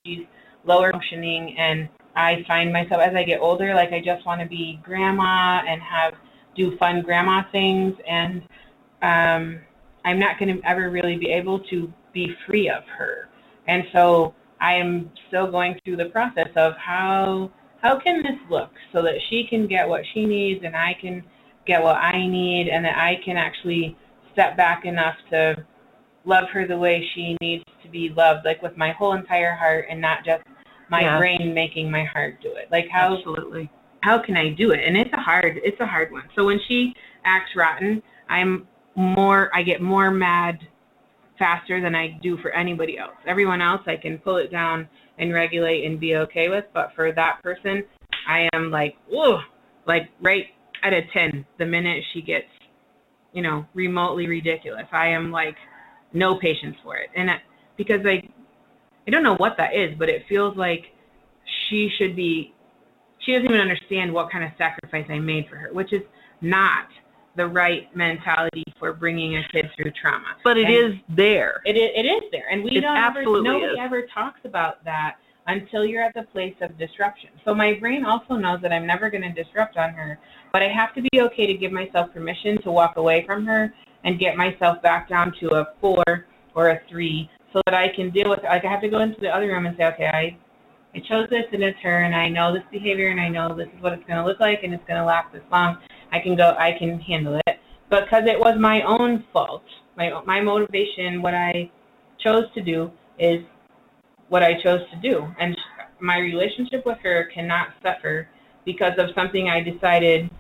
she's lower functioning, and I find myself as I get older, like I just want to be grandma and do fun grandma things, and I'm not going to ever really be able to be free of her. And so I am still going through the process of how can this look so that she can get what she needs and I can get what I need, and that I can actually step back enough to love her the way she needs to be loved, like with my whole entire heart, and not just my brain making my heart do it. Like Absolutely. How can I do it? And it's a hard one. So when she acts rotten, I get more mad faster than I do for anybody else. Everyone else, I can pull it down and regulate and be okay with, but for that person, I am like, whoa, like right at a 10 the minute she gets, remotely ridiculous. I am like, no patience for it. And because I don't know what that is, but it feels like she doesn't even understand what kind of sacrifice I made for her, which is not the right mentality for bringing a kid through trauma. But it is there. It is there. And nobody ever talks about that until you're at the place of disruption. So my brain also knows that I'm never going to disrupt on her, but I have to be okay to give myself permission to walk away from her and get myself back down to a 4 or a 3 so that I can deal with it. Like I have to go into the other room and say, okay, I chose this and it's her, and I know this behavior, and I know this is what it's going to look like, and it's going to last this long. I can handle it. But because it was my own fault, my motivation, what I chose to do is what I chose to do. And my relationship with her cannot suffer because of something I decided,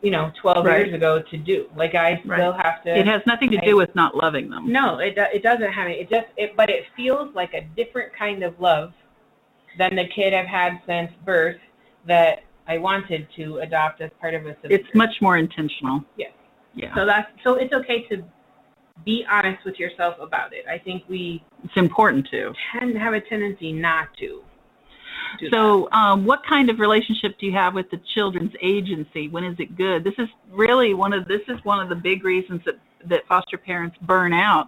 12 years ago to do. Like I still have to. It has nothing to do with not loving them. No, it doesn't have it. But it feels like a different kind of love than the kid I've had since birth that I wanted to adopt as part of a sister. It's much more intentional. Yes. Yeah. So it's okay to be honest with yourself about it. I think it's important to tend to have a tendency not to. So what kind of relationship do you have with the Children's Agency? When is it good? This is really one of the big reasons that foster parents burn out.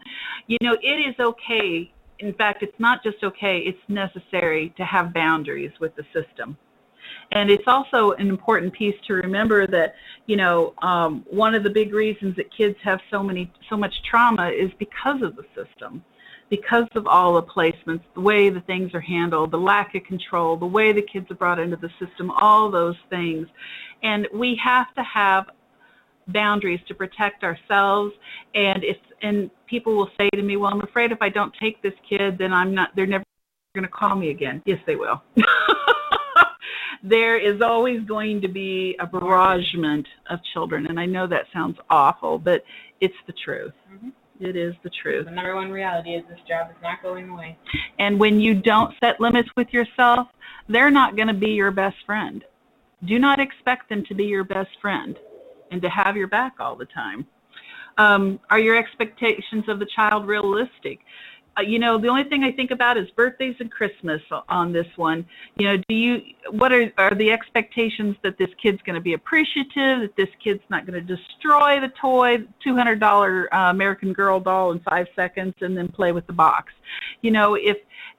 It is okay in fact, it's not just okay, it's necessary to have boundaries with the system. And it's also an important piece to remember that, one of the big reasons that kids have so much trauma is because of the system, because of all the placements, the way the things are handled, the lack of control, the way the kids are brought into the system, all those things. And we have to have boundaries to protect ourselves. And people will say to me, well, I'm afraid if I don't take this kid, then they're never going to call me again. Yes, they will. There is always going to be a barragement of children, and I know that sounds awful, but it's the truth. Mm-hmm. It is the truth. The number one reality is this job is not going away. And when you don't set limits with yourself, they're not going to be your best friend. Do not expect them to be your best friend and to have your back all the time. Are your expectations of the child realistic? The only thing I think about is birthdays and Christmas on this one. What are the expectations that this kid's going to be appreciative, that this kid's not going to destroy the toy, $200 American Girl doll in 5 seconds and then play with the box? Give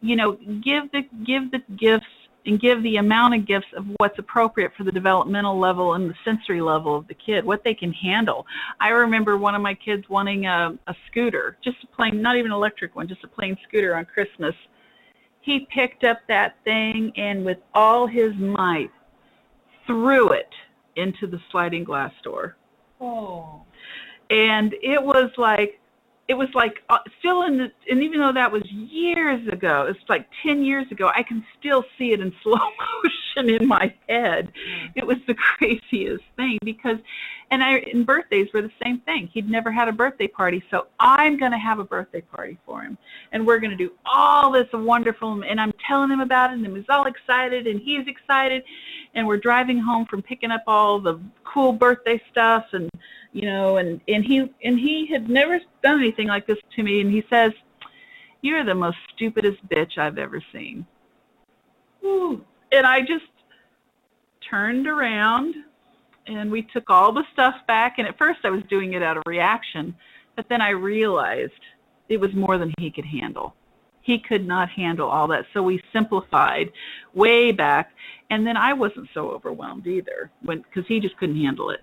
the gifts and give the amount of gifts of what's appropriate for the developmental level and the sensory level of the kid, what they can handle. I remember one of my kids wanting a scooter, just a plain, not even an electric one, just a plain scooter on Christmas. He picked up that thing and with all his might threw it into the sliding glass door. Oh. And it was like still and even though that was years ago, it's like 10 years ago, I can still see it in slow motion in my head. It was the craziest thing and birthdays were the same thing. He'd never had a birthday party, so I'm going to have a birthday party for him. And we're going to do all this wonderful, and I'm telling him about it, and he's all excited, and he's excited, and we're driving home from picking up all the cool birthday stuff, and he had never done anything like this to me, and he says, "You're the most stupidest bitch I've ever seen." Ooh. And I just turned around, and we took all the stuff back, and at first I was doing it out of reaction, but then I realized it was more than he could handle. He could not handle all that, so we simplified way back, and then I wasn't so overwhelmed either because he just couldn't handle it.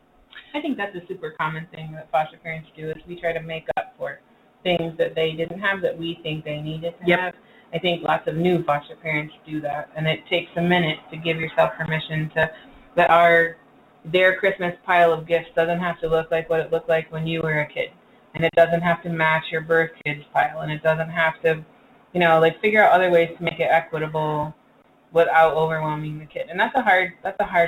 I think that's a super common thing that foster parents do is we try to make up for things that they didn't have that we think they needed to have. I think lots of new foster parents do that, and it takes a minute to give yourself permission that their Christmas pile of gifts doesn't have to look like what it looked like when you were a kid, and it doesn't have to match your birth kid's pile, and it doesn't have to, figure out other ways to make it equitable without overwhelming the kid. And that's a hard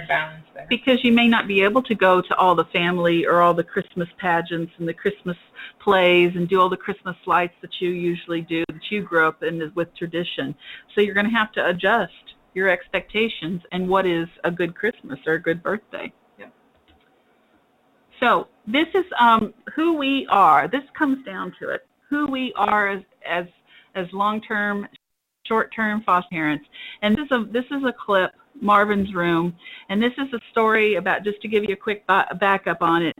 balance there. Because you may not be able to go to all the family or all the Christmas pageants and the Christmas plays and do all the Christmas lights that you usually do, that you grew up in with tradition. So you're going to have to adjust your expectations and what is a good Christmas or a good birthday. Yep. So this is who we are. This comes down to it. Who we are as long-term, short-term foster parents. And this is a clip, Marvin's Room, and this is a story about, just to give you a quick backup on it,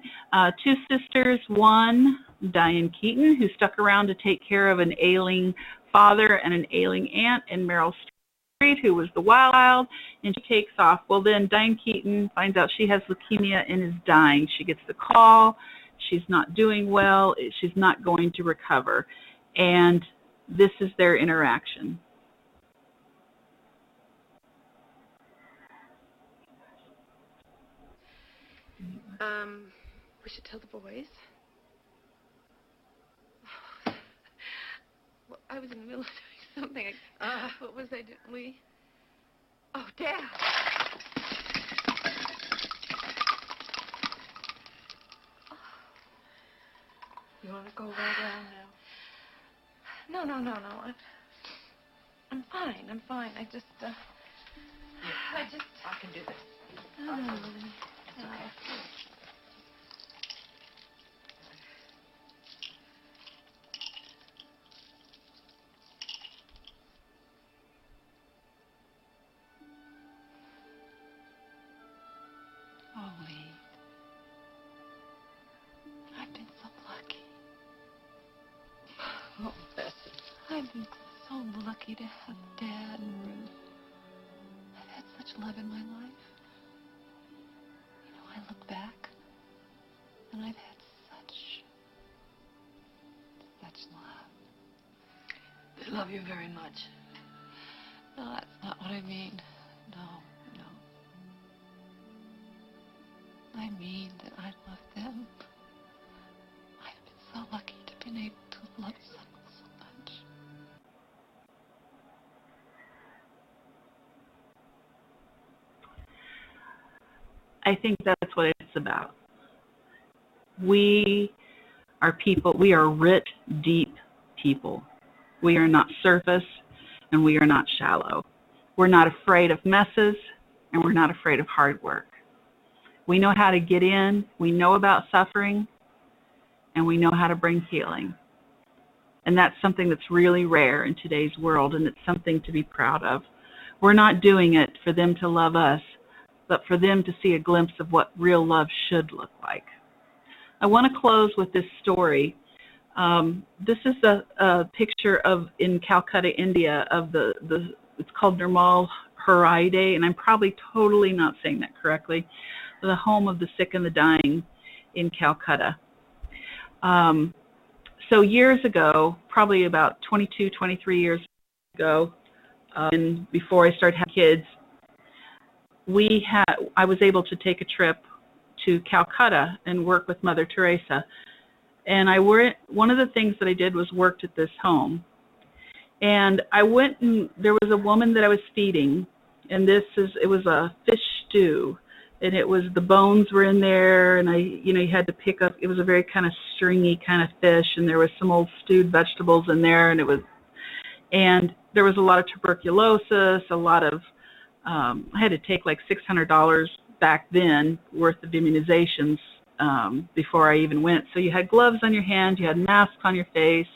2 sisters, one, Diane Keaton, who stuck around to take care of an ailing father and an ailing aunt, and Meryl Street, who was the wild, and she takes off. Well, then Diane Keaton finds out she has leukemia and is dying. She gets the call. She's not doing well. She's not going to recover. And this is their interaction. We should tell the boys. Well, I was in the middle of doing something. What was I doing? Oh, Dad. You want to go right around now? No. I'm fine. I can do this. Oh. Lee. I've been so lucky. Oh, Bessie. I've been so lucky to have Dad and Ruth. I've had such love in my life. You know, I look back, and I've had such love. They love you very much. No, that's not what I mean. No. I mean that I love them. I've been so lucky to have been able to love someone so much. I think that's what it's about. We are people, we are rich, deep people. We are not surface, and we are not shallow. We're not afraid of messes, and we're not afraid of hard work. We know how to get in, we know about suffering, and we know how to bring healing. And that's something that's really rare in today's world, and it's something to be proud of. We're not doing it for them to love us, but for them to see a glimpse of what real love should look like. I want to close with this story. This is a picture of, in Calcutta, India, of it's called Nirmal Harai Day, and I'm probably totally not saying that correctly, the home of the sick and the dying in Calcutta. So years ago, probably about 22, 23 years ago, and before I started having kids, I was able to take a trip to Calcutta and work with Mother Teresa. And one of the things that I did was worked at this home. And I went, and there was a woman that I was feeding, and it was a fish stew, and the bones were in there, and you had to pick up, it was a very kind of stringy kind of fish, and there was some old stewed vegetables in there, and there was a lot of tuberculosis, a lot of, I had to take like $600 back then worth of immunizations before I even went. So you had gloves on your hands, you had masks on your face,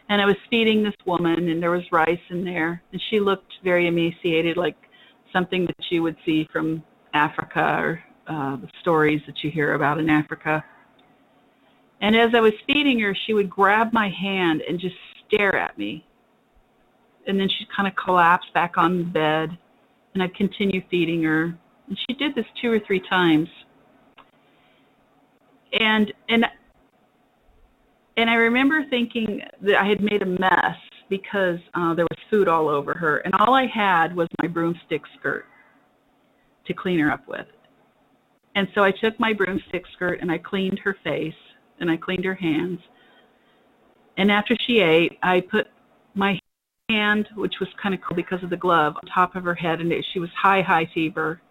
and I was feeding this woman, and there was rice in there, and she looked very emaciated, like something that you would see from Africa, or the stories that you hear about in Africa. And as I was feeding her, she would grab my hand and just stare at me, and then she'd kind of collapse back on the bed, and I'd continue feeding her. And she did this 2 or 3 times. And I remember thinking that I had made a mess because there was food all over her, and all I had was my broomstick skirt to clean her up with. And so I took my broomstick skirt and I cleaned her face and I cleaned her hands. And after she ate, I put my hand, which was kind of cool because of the glove, on top of her head, and she was high fever.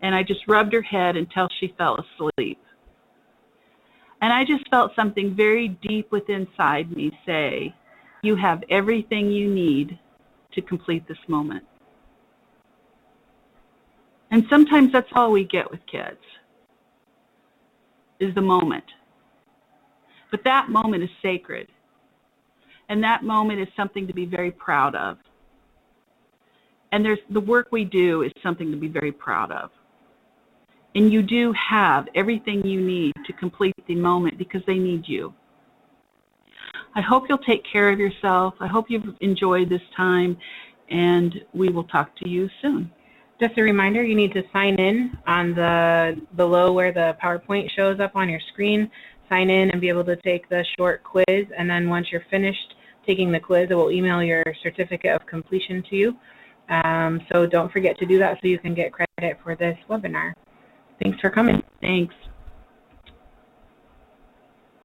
And I just rubbed her head until she fell asleep. And I just felt something very deep within inside me say, you have everything you need to complete this moment. And sometimes that's all we get with kids, is the moment. But that moment is sacred. And that moment is something to be very proud of. And the work we do is something to be very proud of. And you do have everything you need to complete the moment because they need you. I hope you'll take care of yourself. I hope you've enjoyed this time, and we will talk to you soon. Just a reminder, you need to sign in on below where the PowerPoint shows up on your screen. Sign in and be able to take the short quiz, and then once you're finished taking the quiz, it will email your certificate of completion to you. So don't forget to do that so you can get credit for this webinar. Thanks for coming. Thanks.